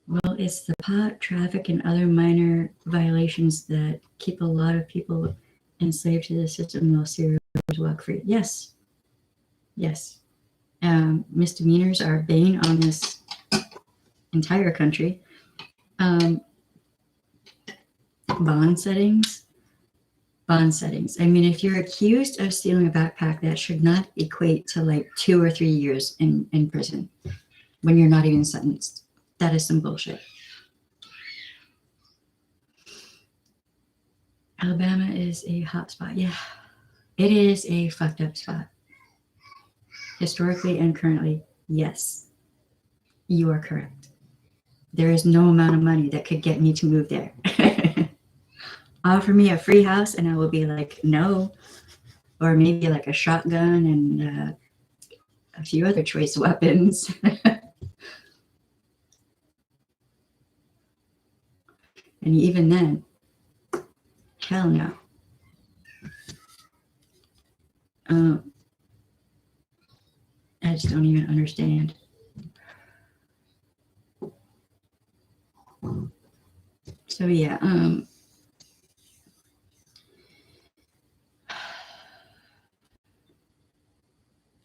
Well, it's the pot, traffic, and other minor violations that keep a lot of people enslaved to the system while serial killers walk free. Yes. Yes. Misdemeanors are bane on this entire country. Bond settings. I mean, if you're accused of stealing a backpack, that should not equate to like 2 or 3 years in prison when you're not even sentenced. That is some bullshit. Alabama is a hot spot. Yeah, it is a fucked up spot. Historically and currently, yes, you are correct. There is no amount of money that could get me to move there. Offer me a free house and I will be like, no. Or maybe like a shotgun and a few other choice weapons. And even then, hell no. I just don't even understand. So yeah,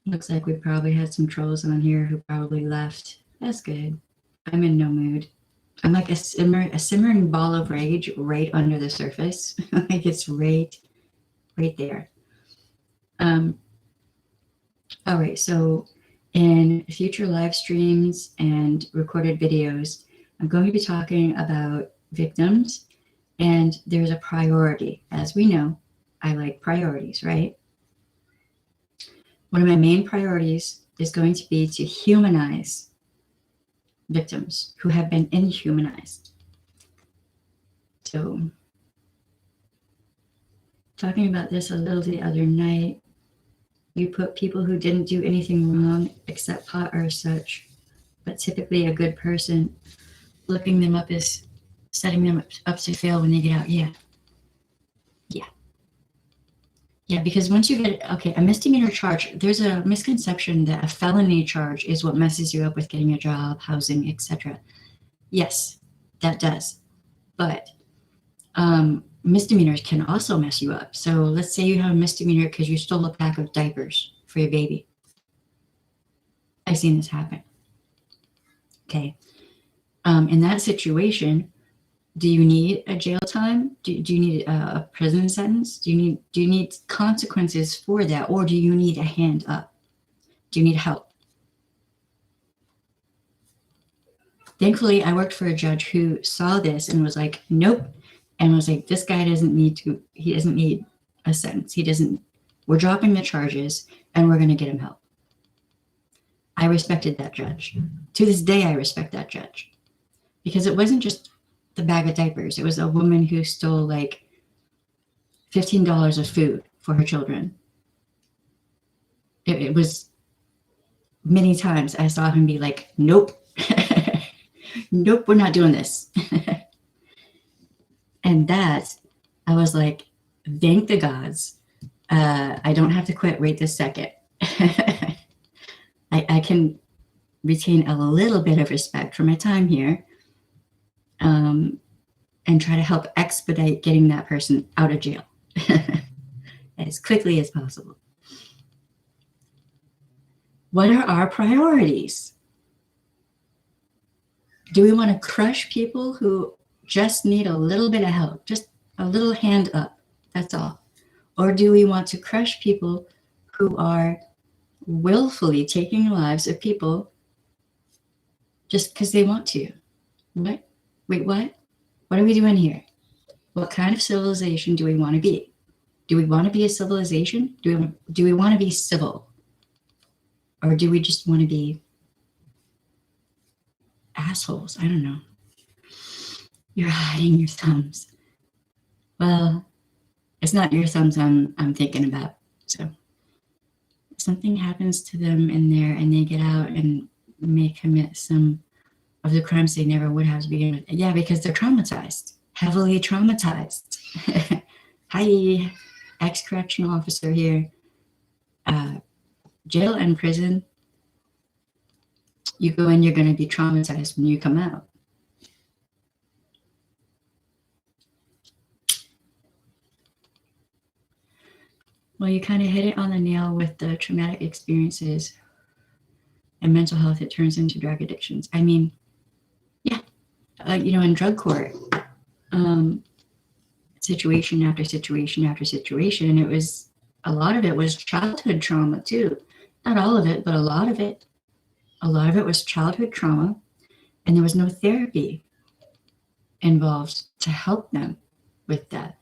looks like we probably had some trolls on here who probably left. That's good. I'm in no mood. I'm like a simmering ball of rage right under the surface. Like it's right there. All right, so in future live streams and recorded videos, I'm going to be talking about victims, and there's a priority. As we know, I like priorities, right? One of my main priorities is going to be to humanize victims who have been inhumanized. So, talking about this a little the other night, you put people who didn't do anything wrong except pot or such, but typically a good person, looking them up is setting them up to fail when they get out. Yeah, because once you get, a misdemeanor charge, there's a misconception that a felony charge is what messes you up with getting a job, housing, etc. Yes, that does. But misdemeanors can also mess you up. So let's say you have a misdemeanor because you stole a pack of diapers for your baby. I've seen this happen. Okay. In that situation, do you need a jail time? Do you need a prison sentence? Do you need consequences for that? Or do you need a hand up? Do you need help? Thankfully, I worked for a judge who saw this and was like, nope. And was like, this guy doesn't need a sentence. We're dropping the charges and we're going to get him help. I respected that judge. To this day, I respect that judge. Because it wasn't just the bag of diapers. It was a woman who stole like $15 of food for her children. It was many times I saw him be like, nope. Nope, we're not doing this. And that, I was like, thank the gods. I don't have to quit right this second. I can retain a little bit of respect for my time here, and try to help expedite getting that person out of jail as quickly as possible. What are our priorities? Do we want to crush people who just need a little bit of help, just a little hand up? That's all. Or do we want to crush people who are willfully taking lives of people just because they want to? What? Wait, what? What are we doing here? What kind of civilization do we want to be? Do we want to be a civilization? Do we want to be civil? Or do we just want to be assholes? I don't know. You're hiding your thumbs. Well, it's not your thumbs I'm thinking about. So if something happens to them in there and they get out and may commit some of the crimes they never would have to begin with. Yeah, because they're traumatized, heavily traumatized. Hi, ex-correctional officer here. Jail and prison, you go in, you're going to be traumatized when you come out. Well, you kind of hit it on the nail with the traumatic experiences and mental health. It turns into drug addictions. I mean, yeah, in drug court, situation after situation after situation, a lot of it was childhood trauma too. Not all of it, but a lot of it. A lot of it was childhood trauma, and there was no therapy involved to help them with that.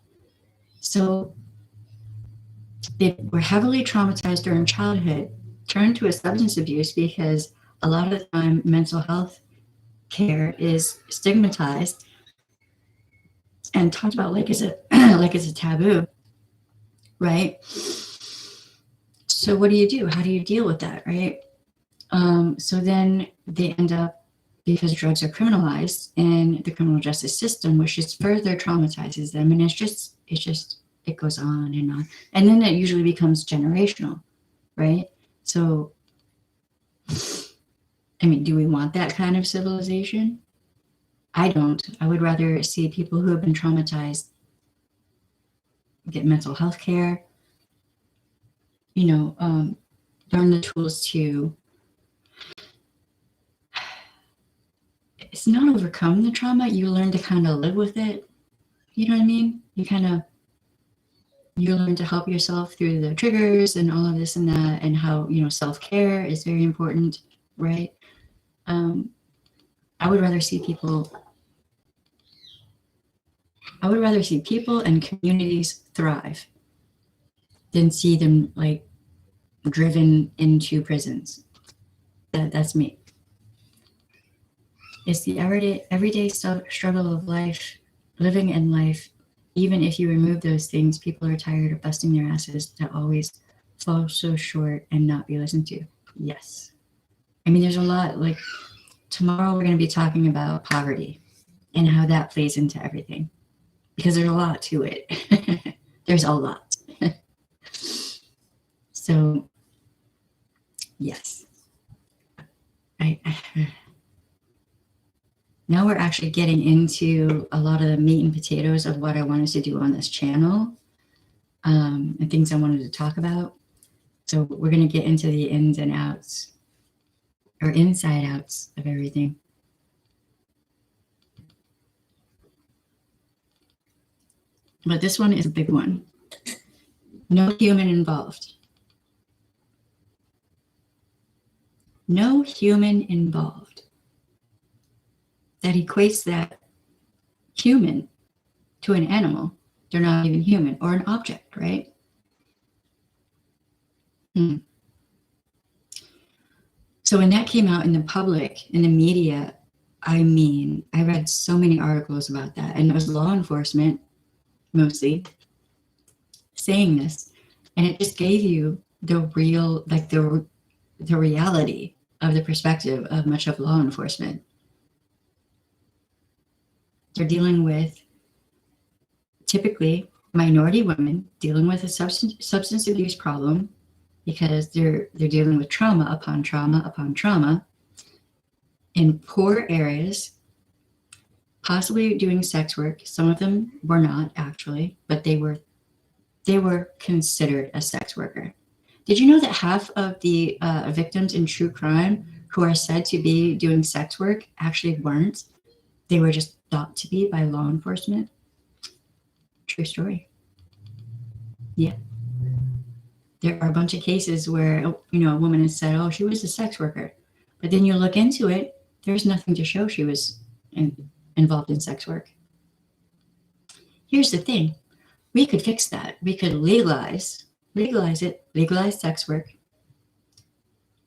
So they were heavily traumatized during childhood, turned to a substance abuse because a lot of the time mental health care is stigmatized and talked about like it's a taboo, right? So what do you do? How do you deal with that, right? So then they end up, because drugs are criminalized in the criminal justice system, which just further traumatizes them, and it goes on, and then it usually becomes generational, right? So, I mean, do we want that kind of civilization? I don't. I would rather see people who have been traumatized get mental health care, learn the tools to, it's not overcome the trauma, you learn to kind of live with it. You know what I mean? You learn to help yourself through the triggers and all of this and that, and how, self-care is very important, right? I would rather see people and communities thrive than see them like driven into prisons. That's me. It's the everyday struggle of life, living in life. Even if you remove those things, people are tired of busting their asses to always fall so short and not be listened to. Yes. I mean, there's a lot, like tomorrow we're going to be talking about poverty and how that plays into everything, because there's a lot to it. There's a lot. So, yes. Now we're actually getting into a lot of the meat and potatoes of what I wanted to do on this channel, and things I wanted to talk about. So we're going to get into the ins and outs, or inside outs of everything. But this one is a big one. No human involved. No human involved. That equates that human to an animal. They're not even human, or an object, right? So when that came out in the public, in the media, I mean, I read so many articles about that, and it was law enforcement mostly saying this, and it just gave you the real, like the reality of the perspective of much of law enforcement. They're dealing with typically minority women dealing with a substance abuse problem, because they're dealing with trauma upon trauma upon trauma in poor areas, possibly doing sex work. Some of them were not actually, but they were considered a sex worker. Did you know that half of the victims in true crime who are said to be doing sex work actually weren't? They were just thought to be by law enforcement. True story. Yeah. There are a bunch of cases where, you know, a woman has said, oh, she was a sex worker. But then you look into it, there's nothing to show she was involved in sex work. Here's the thing. We could fix that. We could legalize it, legalize sex work,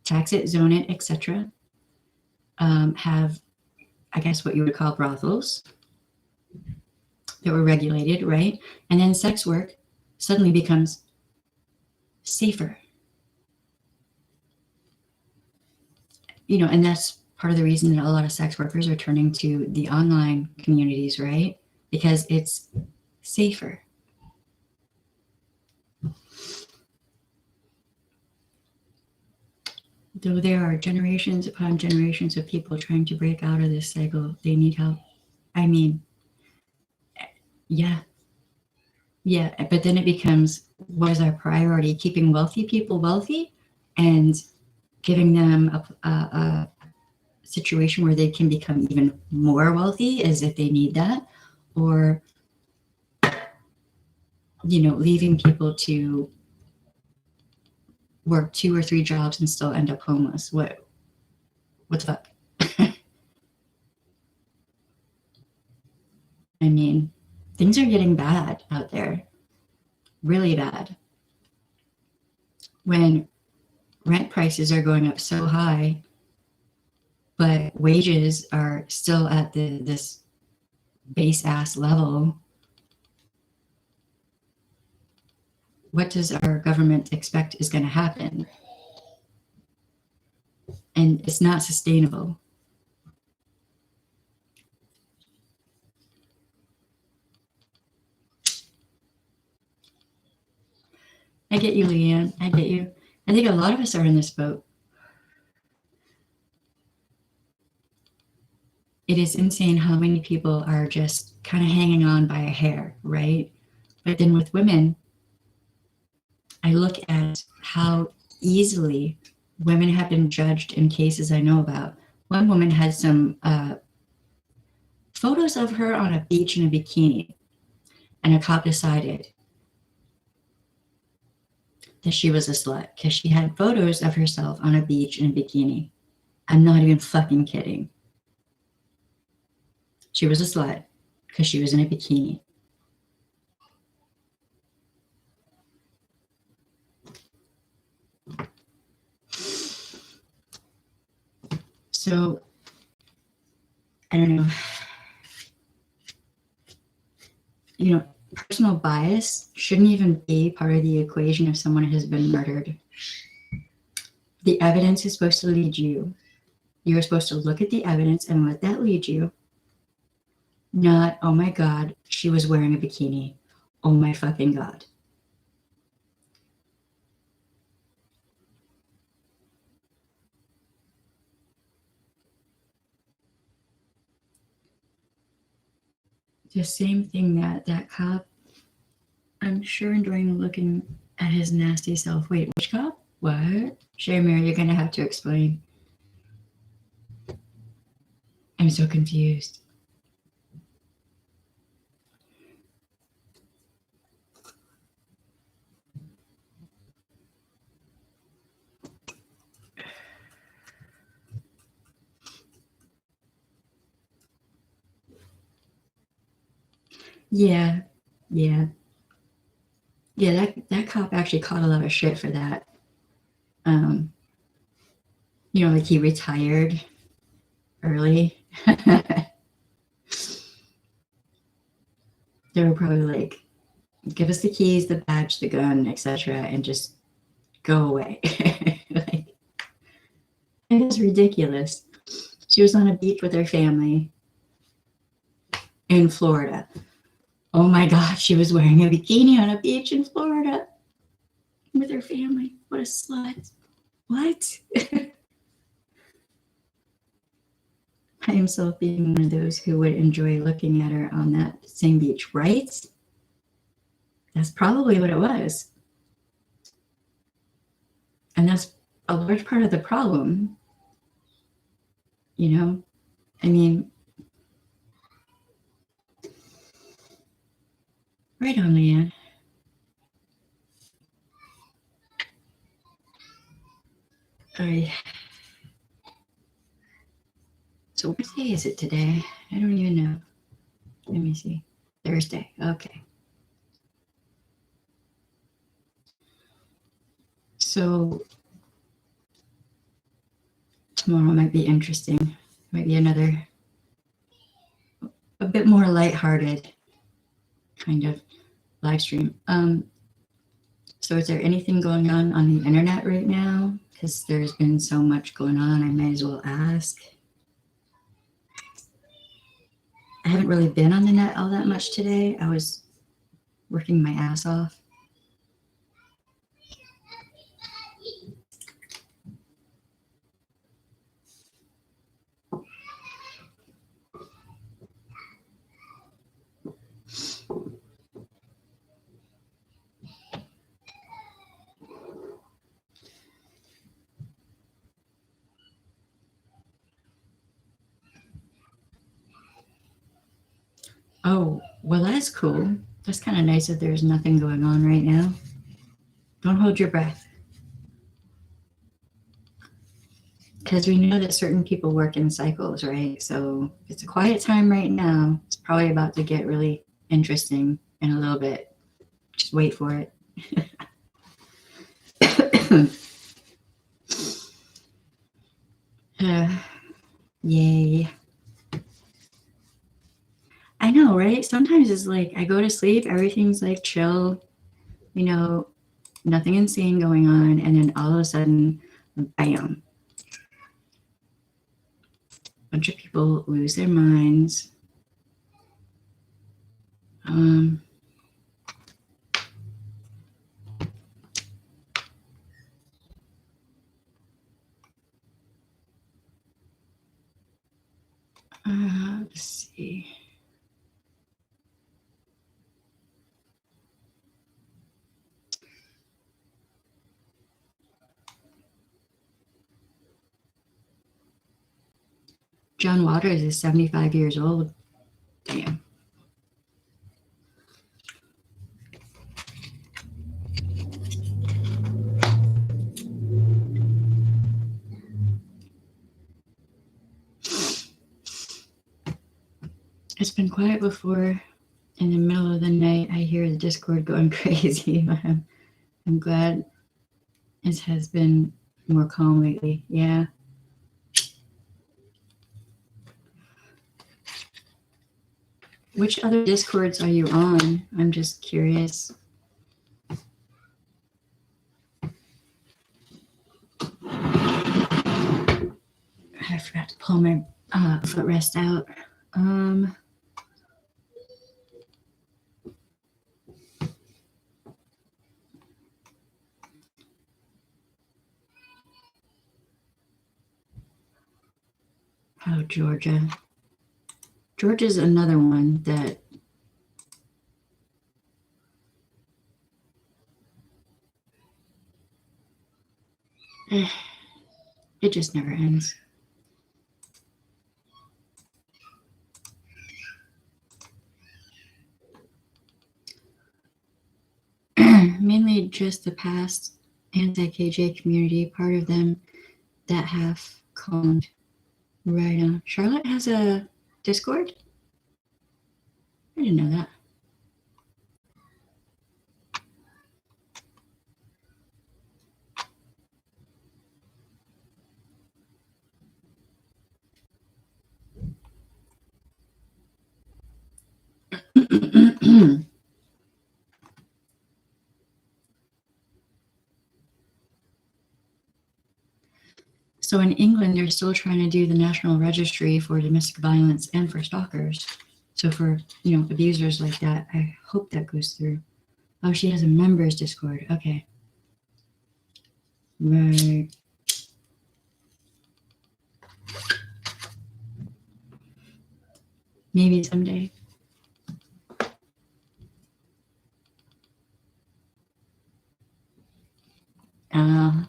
tax it, zone it, etc. Have, I guess, what you would call brothels that were regulated, right? And then sex work suddenly becomes safer. You know, and that's part of the reason that a lot of sex workers are turning to the online communities, right? Because it's safer. Though there are generations upon generations of people trying to break out of this cycle, they need help. I mean, yeah. But then it becomes, what is our priority? Keeping wealthy people wealthy and giving them a situation where they can become even more wealthy as if they need that, or, you know, leaving people to work 2 or 3 jobs and still end up homeless. What the fuck? I mean, things are getting bad out there, really bad. When rent prices are going up so high, but wages are still at this base ass level, what does our government expect is going to happen? And it's not sustainable. I get you, Leanne. I get you. I think a lot of us are in this boat. It is insane how many people are just kind of hanging on by a hair, right? But then with women, I look at how easily women have been judged in cases I know about. One woman had some photos of her on a beach in a bikini, and a cop decided that she was a slut because she had photos of herself on a beach in a bikini. I'm not even fucking kidding. She was a slut because she was in a bikini. So, I don't know. You know, personal bias shouldn't even be part of the equation if someone has been murdered. The evidence is supposed to lead you. You're supposed to look at the evidence and let that lead you. Not, oh my God, she was wearing a bikini. Oh my fucking God. The same thing that cop, I'm sure enjoying looking at his nasty self. Wait, which cop? What? Shamir, you're going to have to explain. I'm so confused. Yeah. That cop actually caught a lot of shit for that. You know, like he retired early. They were probably like, give us the keys, the badge, the gun, etc., and just go away. Like, it was ridiculous. She was on a beach with her family in Florida. Oh my God, she was wearing a bikini on a beach in Florida with her family. What a slut. What? I am so being one of those who would enjoy looking at her on that same beach, right? That's probably what it was. And that's a large part of the problem. You know, I mean, right on, Leanne. Sorry. So what day is it today? I don't even know. Let me see. Thursday. Okay. So tomorrow might be interesting. Might be another, a bit more lighthearted kind of live stream. So is there anything going on the internet right now? Because there's been so much going on, I might as well ask. I haven't really been on the net all that much today. I was working my ass off. Oh, well, that's cool. That's kind of nice that there's nothing going on right now. Don't hold your breath. Because we know that certain people work in cycles, right? So it's a quiet time right now. It's probably about to get really interesting in a little bit. Just wait for it. Yay. I know, right? Sometimes it's like I go to sleep, everything's like chill, you know, nothing insane going on. And then all of a sudden, bam, a bunch of people lose their minds. Let's see. John Waters is 75 years old. Damn. It's been quiet before. In the middle of the night, I hear the Discord going crazy. I'm glad it has been more calm lately. Yeah. Which other Discords are you on? I'm just curious. I forgot to pull my footrest out. Oh, Georgia. Georgia's another one that it just never ends. Mainly just the past anti-KJ community, part of them that have calmed right on. Charlotte has a Discord? I didn't know that. So in England, they're still trying to do the national registry for domestic violence and for stalkers. So for, abusers like that, I hope that goes through. Oh, she has a members Discord. Okay. Right. Maybe someday.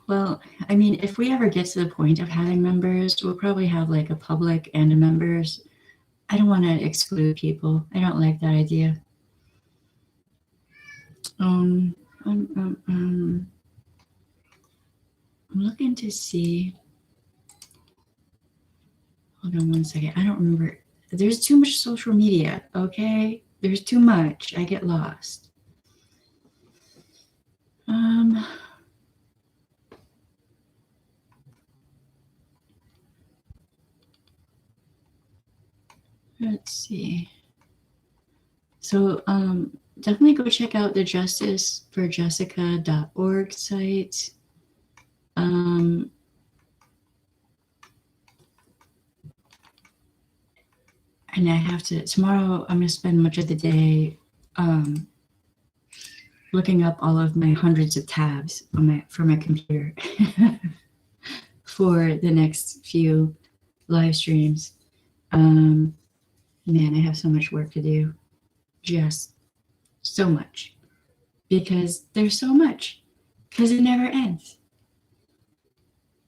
Well, I mean, if we ever get to the point of having members, we'll probably have like a public and a members. I don't want to exclude people. I don't like that idea. I'm looking to see. Hold on one second. I don't remember. There's too much social media, okay? There's too much. I get lost. Let's see. So definitely go check out the justiceforjessica.org site. And I have to, tomorrow I'm going to spend much of the day looking up all of my hundreds of tabs on for my computer for the next few live streams. Man, I have so much work to do. Just so much. Because there's so much. Because it never ends.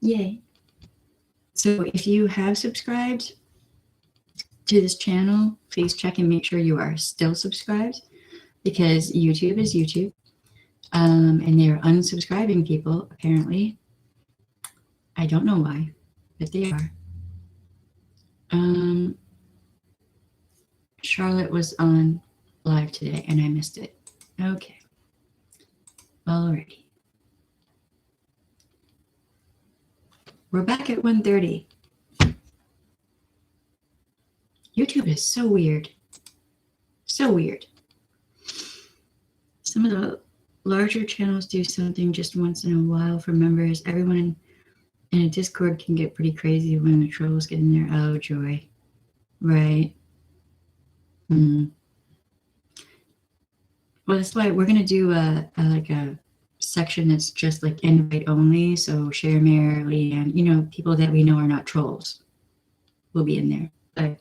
Yay. So if you have subscribed to this channel, please check and make sure you are still subscribed, because YouTube is YouTube. And they're unsubscribing people, apparently. I don't know why, but they are. Charlotte was on live today and I missed it. Okay. Alrighty. We're back at 1:30. YouTube is so weird. So weird. Some of the larger channels do something just once in a while for members. Everyone in a Discord can get pretty crazy when the trolls get in there. Oh, joy. Right. Well, that's why we're going to do a section that's just like invite only. So Share Mayor, Leanne, people that we know are not trolls will be in there. But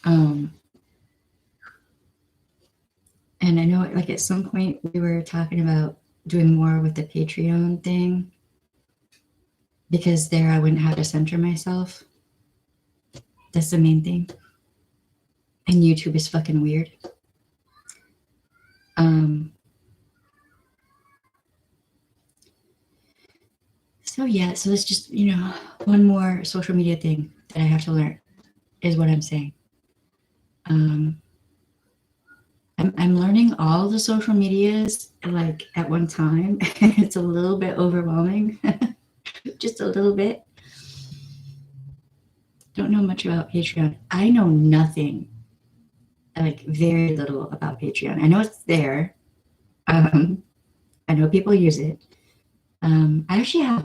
and I know like at some point we were talking about doing more with the Patreon thing, because there I wouldn't have to censor myself. That's the main thing. And YouTube is fucking weird. So yeah, so that's just, one more social media thing that I have to learn is what I'm saying. I'm learning all the social medias like at one time. It's a little bit overwhelming, just a little bit. Don't know much about Patreon. I know nothing, like very little about Patreon. I know it's there. I know people use it. I actually have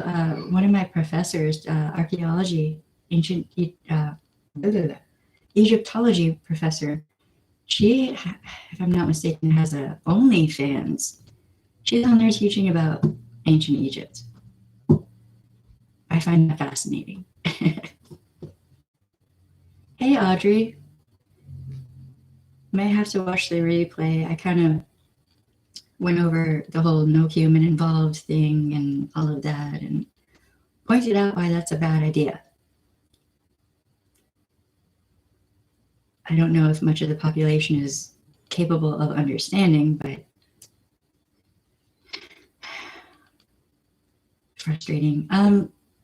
one of my professors, archaeology, Egyptology professor. She, if I'm not mistaken, has a OnlyFans. She's on there teaching about ancient Egypt. I find that fascinating. Hey, Audrey. Might have to watch the replay. I kind of went over the whole no human involved thing and all of that and pointed out why that's a bad idea. I don't know if much of the population is capable of understanding, but frustrating.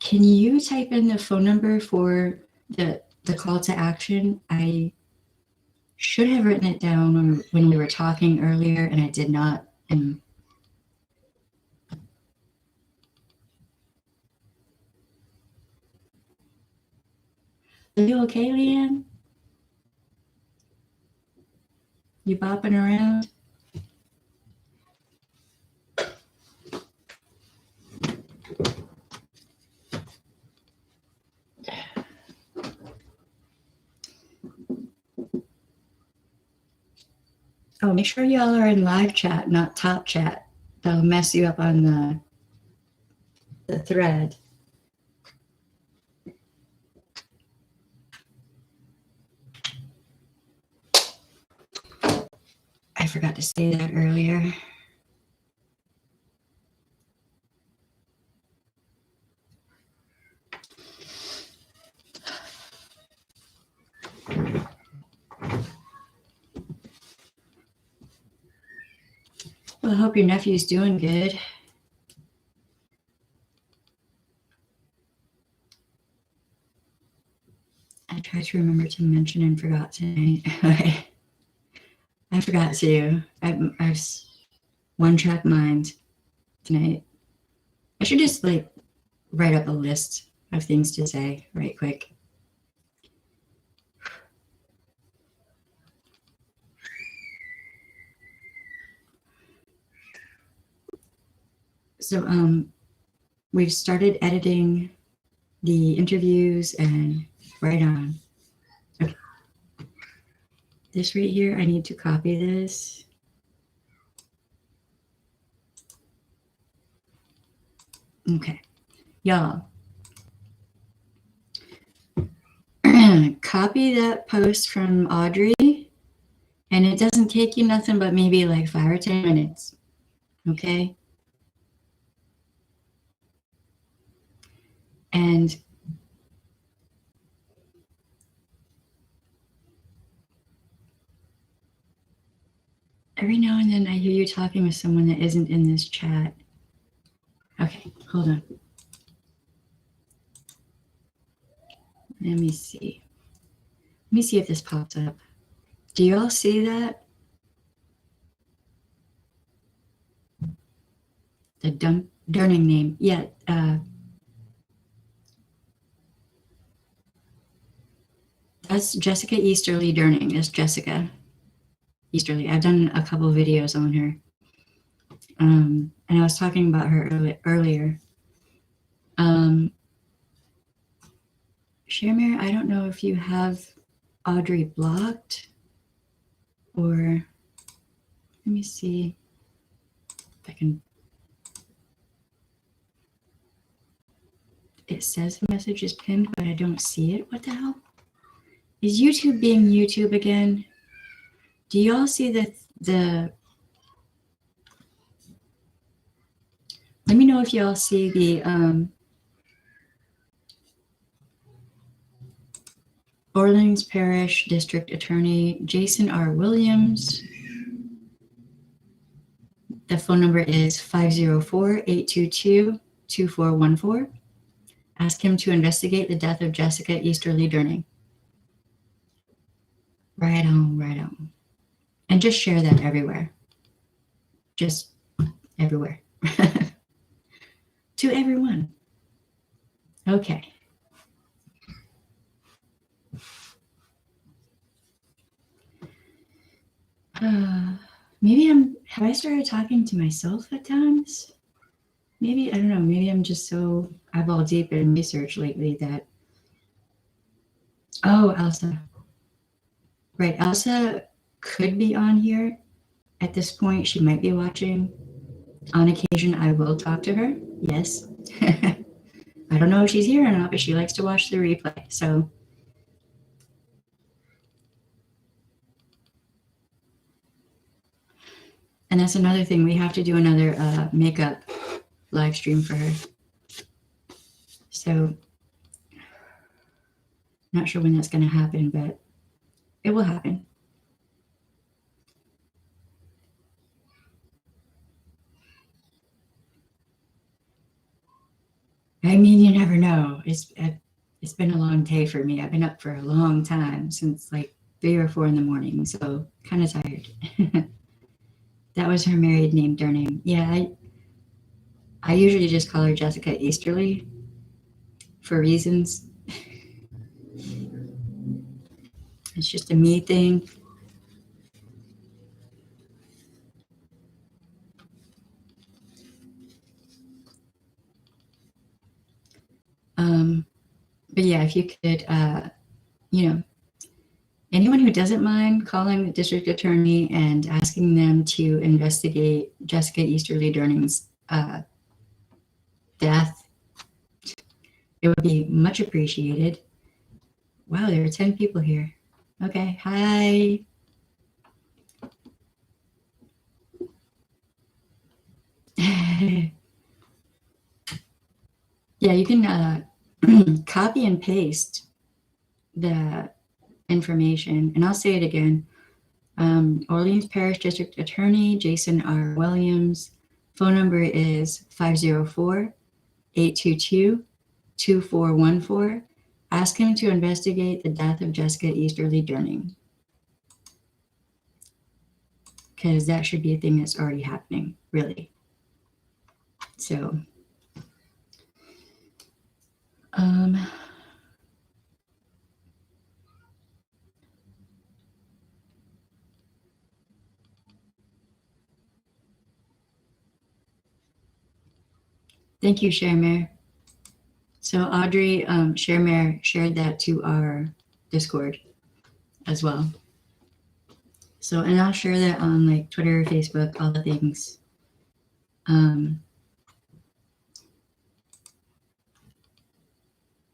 Can you type in the phone number for the call to action? I should have written it down when we were talking earlier, and I did not. And are you okay, Leanne? You bopping around? Oh, make sure y'all are in live chat, not top chat. That'll mess you up on the thread. I forgot to say that earlier. Well, I hope your nephew's doing good. to remember to mention and forgot tonight. Okay. I forgot to. I've one-track mind tonight. I should just like write up a list of things to say right quick. So we've started editing the interviews and right on. Okay. This right here, I need to copy this. Okay, y'all. Copy that post from Audrey, and it doesn't take you nothing but maybe like 5 or 10 minutes. Okay. And every now and then I hear you talking with someone that isn't in this chat. Okay, hold on. Let me see. Let me see if this pops up. Do you all see that? The Durning name. Yeah. That's Jessica Easterly Durning. That's Jessica Easterly. I've done a couple of videos on her. And I was talking about her earlier. Shamir, I don't know if you have Audrey blocked or let me see if I can. It says the message is pinned, but I don't see it. What the hell? Is YouTube being YouTube again? Do y'all see the let me know if y'all see the Orleans Parish District Attorney Jason R. Williams. The phone number is 504-822-2414. Ask him to investigate the death of Jessica Easterly Durning. Right on, right on. And just share that everywhere. Just everywhere. To everyone. Okay. Maybe have I started talking to myself at times? Maybe, I don't know, maybe I'm just so eyeball deep in research lately that, oh, Elsa. Right, Elsa could be on here. At this point, she might be watching. On occasion, I will talk to her, yes. I don't know if she's here or not, but she likes to watch the replay, so. And that's another thing, we have to do another makeup live stream for her. So, not sure when that's going to happen, but it will happen. I mean, you never know. It's been a long day for me. I've been up for a long time, since like 3 or 4 in the morning, so kind of tired. That was her married name, Durning. Yeah, I usually just call her Jessica Easterly for reasons. It's just a me thing. But yeah, if you could, you know, anyone who doesn't mind calling the district attorney and asking them to investigate Jessica Easterly Durning's death, it would be much appreciated. Wow, there are 10 people here. Okay, hi. Yeah, you can copy and paste the information, and I'll say it again. Orleans Parish District Attorney Jason R. Williams. Phone number is 504-822-2414. Ask him to investigate the death of Jessica Easterly Durning, because that should be a thing that's already happening, really. So, thank you, Sharemare. So Audrey, Sharemare shared that to our Discord as well. So, and I'll share that on like Twitter, Facebook, all the things.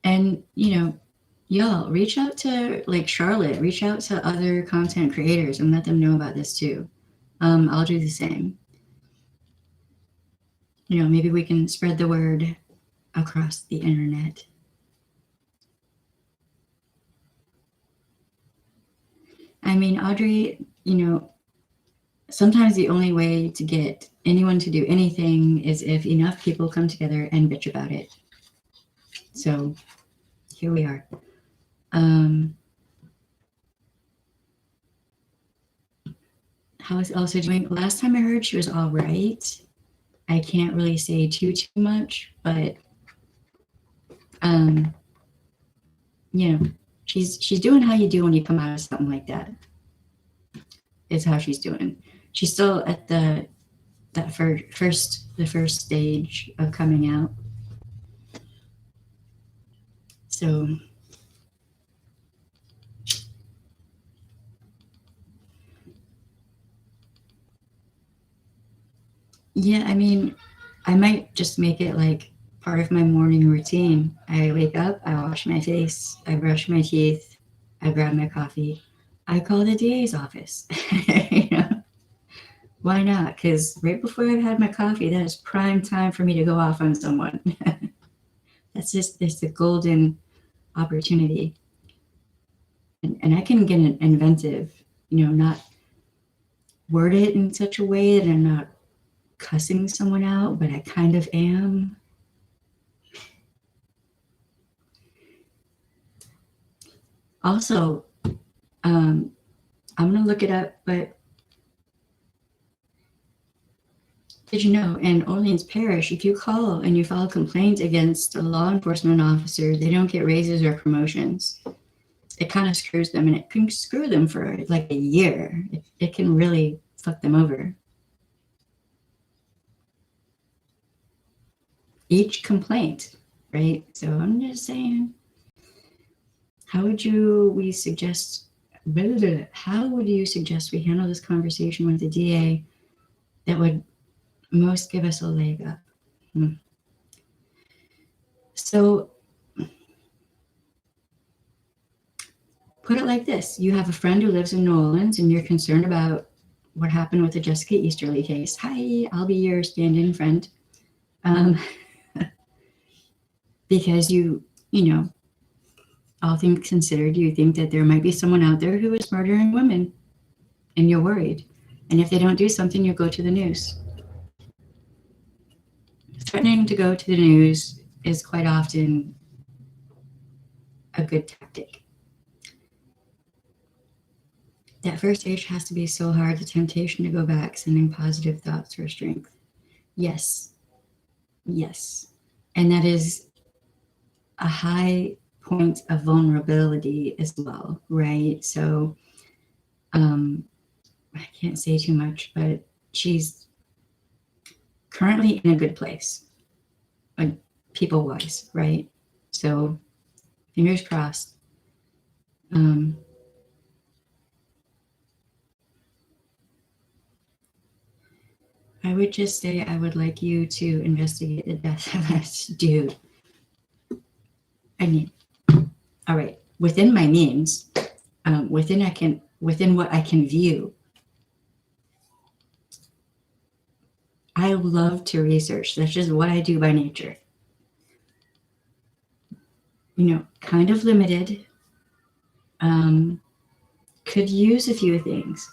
And, you know, y'all reach out to like Charlotte, reach out to other content creators and let them know about this too. I'll do the same. You know, maybe we can spread the word across the internet. I mean, Audrey, you know, sometimes the only way to get anyone to do anything is if enough people come together and bitch about it. So here we are. How's Elsa doing? Last time I heard she was all right. I can't really say too much, but you know, she's doing how you do when you come out of something like that. Is how she's doing. She's still at the first stage of coming out. So yeah, I mean, I might just make it like part of my morning routine. I wake up, I wash my face, I brush my teeth, I grab my coffee, I call the DA's office. You know? Why not? Because right before I've had my coffee, that is prime time for me to go off on someone. That's just it's the golden opportunity. And I can get inventive, you know, not word it in such a way that I'm not cussing someone out, but I kind of am. Also, I'm going to look it up, but did you know in Orleans Parish, if you call and you file a complaint against a law enforcement officer, they don't get raises or promotions. It kind of screws them, and it can screw them for like a year. It can really fuck them over. Each complaint, right? So I'm just saying, how would you suggest we handle this conversation with the DA that would most give us a leg up? So put it like this. You have a friend who lives in New Orleans and you're concerned about what happened with the Jessica Easterly case. Hi, I'll be your stand-in friend. Because you know, all things considered, you think that there might be someone out there who is murdering women and you're worried. And if they don't do something, you go to the news. Threatening to go to the news is quite often a good tactic. That first stage has to be so hard, the temptation to go back, sending positive thoughts for strength. Yes. And that is a high point of vulnerability as well, right? So I can't say too much, but she's currently in a good place, people-wise, right? So fingers crossed. I would just say I would like you to investigate the death of this dude. I mean, all right, within my means, within what I can view. I love to research. That's just what I do by nature. You know, kind of limited. Could use a few things.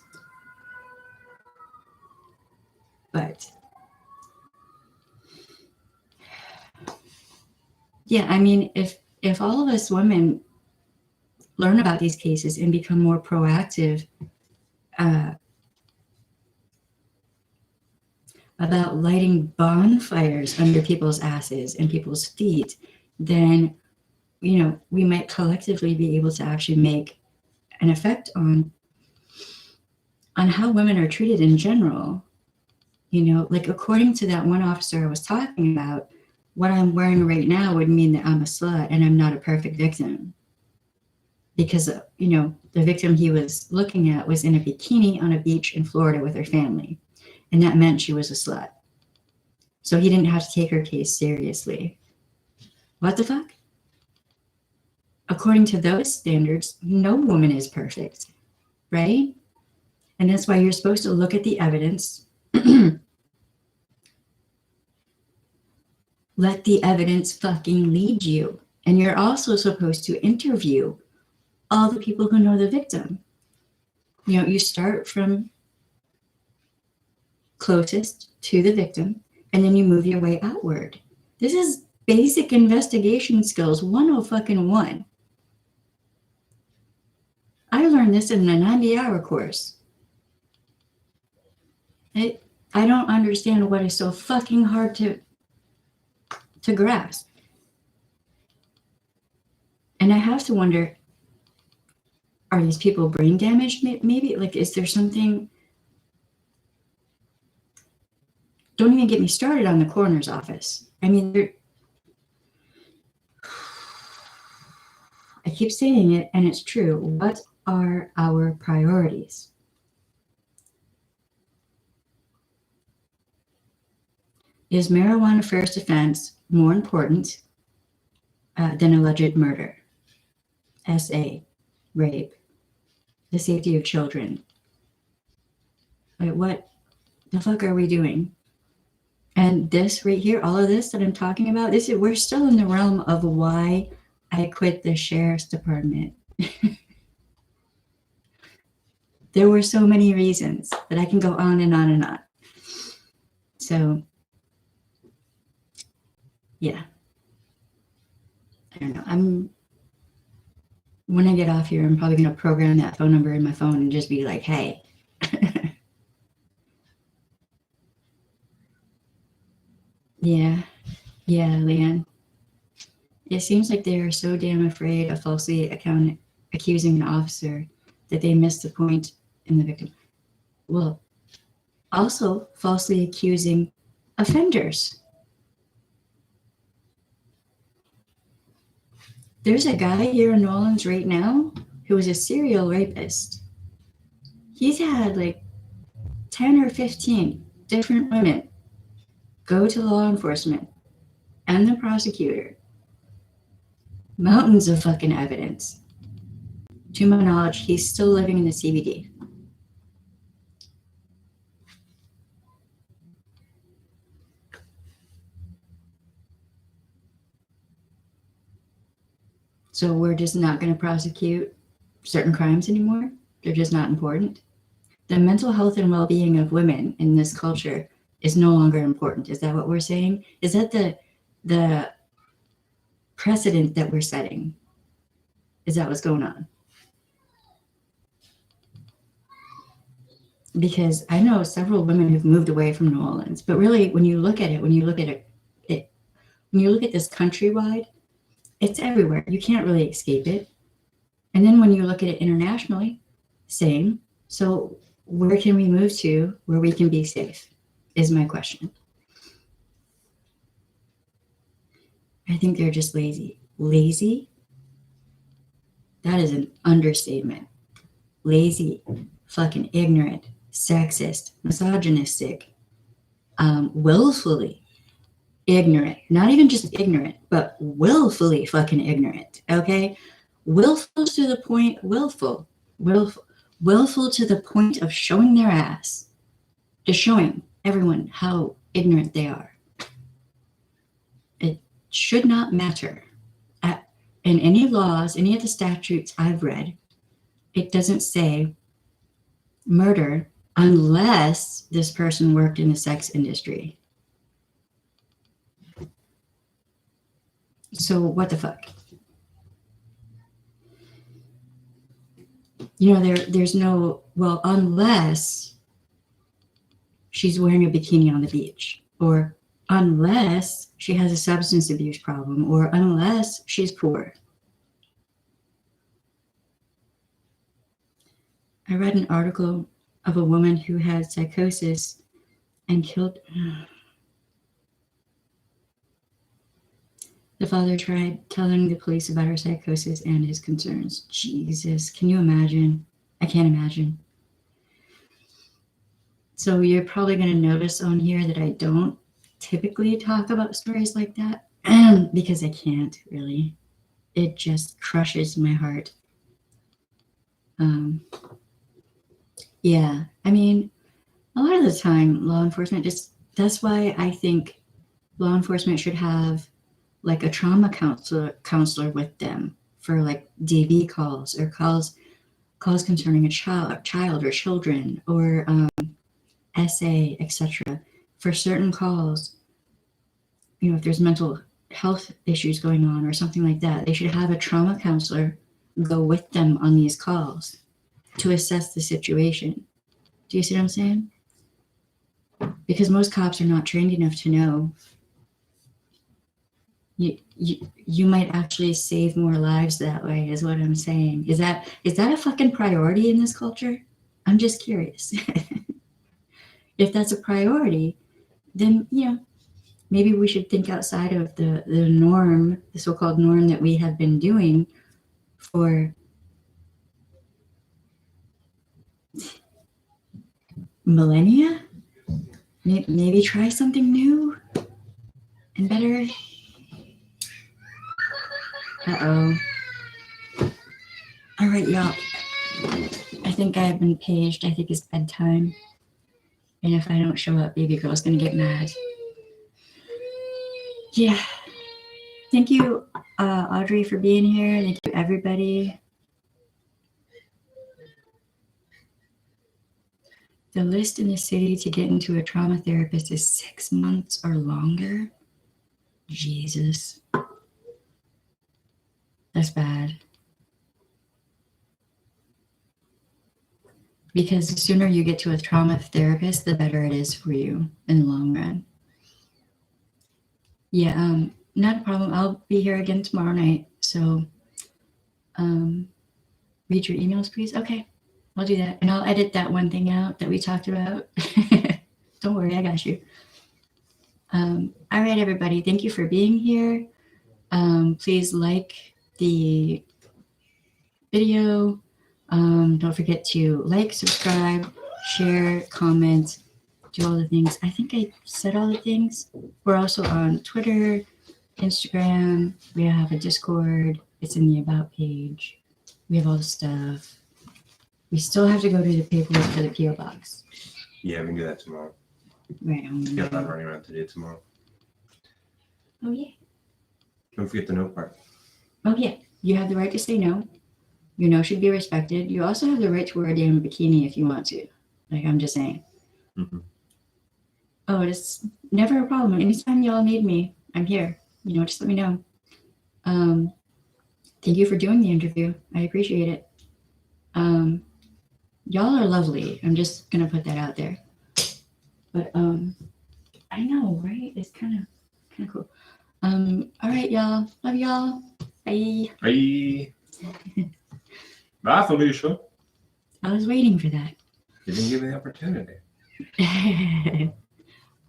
But yeah, I mean, if if all of us women learn about these cases and become more proactive about lighting bonfires under people's asses and people's feet, then, you know, we might collectively be able to actually make an effect on how women are treated in general. You know, like according to that one officer I was talking about, what I'm wearing right now would mean that I'm a slut and I'm not a perfect victim. Because, you know, the victim he was looking at was in a bikini on a beach in Florida with her family. And that meant she was a slut. So he didn't have to take her case seriously. What the fuck? According to those standards, no woman is perfect, right? And that's why you're supposed to look at the evidence. Let the evidence fucking lead you. And you're also supposed to interview all the people who know the victim. You know, you start from closest to the victim, and then you move your way outward. This is basic investigation skills 101. I learned this in a 90-hour course. I don't understand what is so fucking hard to grasp. And I have to wonder, are these people brain damaged? Maybe, like, is there something? Don't even get me started on the coroner's office. I mean, I keep saying it, and it's true. What are our priorities? Is marijuana first offense more important than alleged murder, SA, rape, the safety of children? Like, what the fuck are we doing? And this right here, all of this that I'm talking about, we're still in the realm of why I quit the sheriff's department. There were so many reasons that I can go on and on and on. So, yeah. I don't know. When I get off here, I'm probably going to program that phone number in my phone and just be like, hey. Yeah, Leanne. It seems like they are so damn afraid of falsely accusing an officer that they miss the point in the victim. Well, also falsely accusing offenders. There's a guy here in New Orleans right now who is a serial rapist. He's had like 10 or 15 different women go to law enforcement and the prosecutor. Mountains of fucking evidence. To my knowledge, he's still living in the CBD. So we're just not going to prosecute certain crimes anymore? They're just not important? The mental health and well-being of women in this culture is no longer important. Is that what we're saying? Is that the precedent that we're setting? Is that what's going on? Because I know several women who've moved away from New Orleans, but really, when you look at this countrywide, it's everywhere. You can't really escape it. And then when you look at it internationally, same. So where can we move to where we can be safe is my question. I think they're just lazy. Lazy? That is an understatement. Lazy, fucking ignorant, sexist, misogynistic, willfully ignorant. Not even just ignorant, but willfully fucking ignorant, okay? Willful to the point, willful to the point of showing their ass, just showing everyone how ignorant they are. It should not matter. In any laws, any of the statutes I've read, it doesn't say murder unless this person worked in the sex industry. So what the fuck? there's no, well, unless she's wearing a bikini on the beach, or unless she has a substance abuse problem, or unless she's poor. I read an article of a woman who had psychosis and killed. The father tried telling the police about her psychosis and his concerns. Jesus, can you imagine? I can't imagine. So you're probably going to notice on here that I don't typically talk about stories like that because I can't really. It just crushes my heart. Yeah, I mean, a lot of the time, law enforcement that's why I think law enforcement should have like a trauma counselor with them for like DV calls or calls concerning a child or children or SA, etc. For certain calls, if there's mental health issues going on or something like that, they should have a trauma counselor go with them on these calls to assess the situation. Do you see what I'm saying? Because most cops are not trained enough to know. You might actually save more lives that way, is what I'm saying. Is that a fucking priority in this culture? I'm just curious. If that's a priority, then maybe we should think outside of the norm, the so-called norm that we have been doing for millennia. Maybe try something new and better. Uh-oh. All right, y'all. I think I've been paged. I think it's bedtime. And if I don't show up, baby girl's gonna get mad. Yeah. Thank you, Audrey, for being here. Thank you, everybody. The list in the city to get into a trauma therapist is 6 months or longer. Jesus. That's bad. Because the sooner you get to a trauma therapist, the better it is for you in the long run. Yeah, not a problem. I'll be here again tomorrow night. So read your emails, please. Okay, I'll do that. And I'll edit that one thing out that we talked about. Don't worry, I got you. All right, everybody. Thank you for being here. Please like the video. Don't forget to like, subscribe, share, comment, do all the things. I think I said all the things. We're also on Twitter, Instagram. We have a Discord. It's in the About page. We have all the stuff. We still have to go to the paperwork for the P.O. box. Yeah, we can do that tomorrow. Right on. Yeah, I'm running around to do it tomorrow. Oh, yeah. Don't forget the no part. Oh, yeah. You have the right to say no. Your no should be respected. You also have the right to wear a damn bikini if you want to. Like, I'm just saying. Mm-hmm. Oh, it's never a problem. Anytime y'all need me, I'm here. Just let me know. Thank you for doing the interview. I appreciate it. Y'all are lovely. I'm just gonna put that out there. But I know, right? It's kind of cool. All right, y'all. Love y'all. Bye. Bye. Bye, Felicia. I was waiting for that. You didn't give me the opportunity.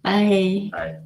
Bye. Bye.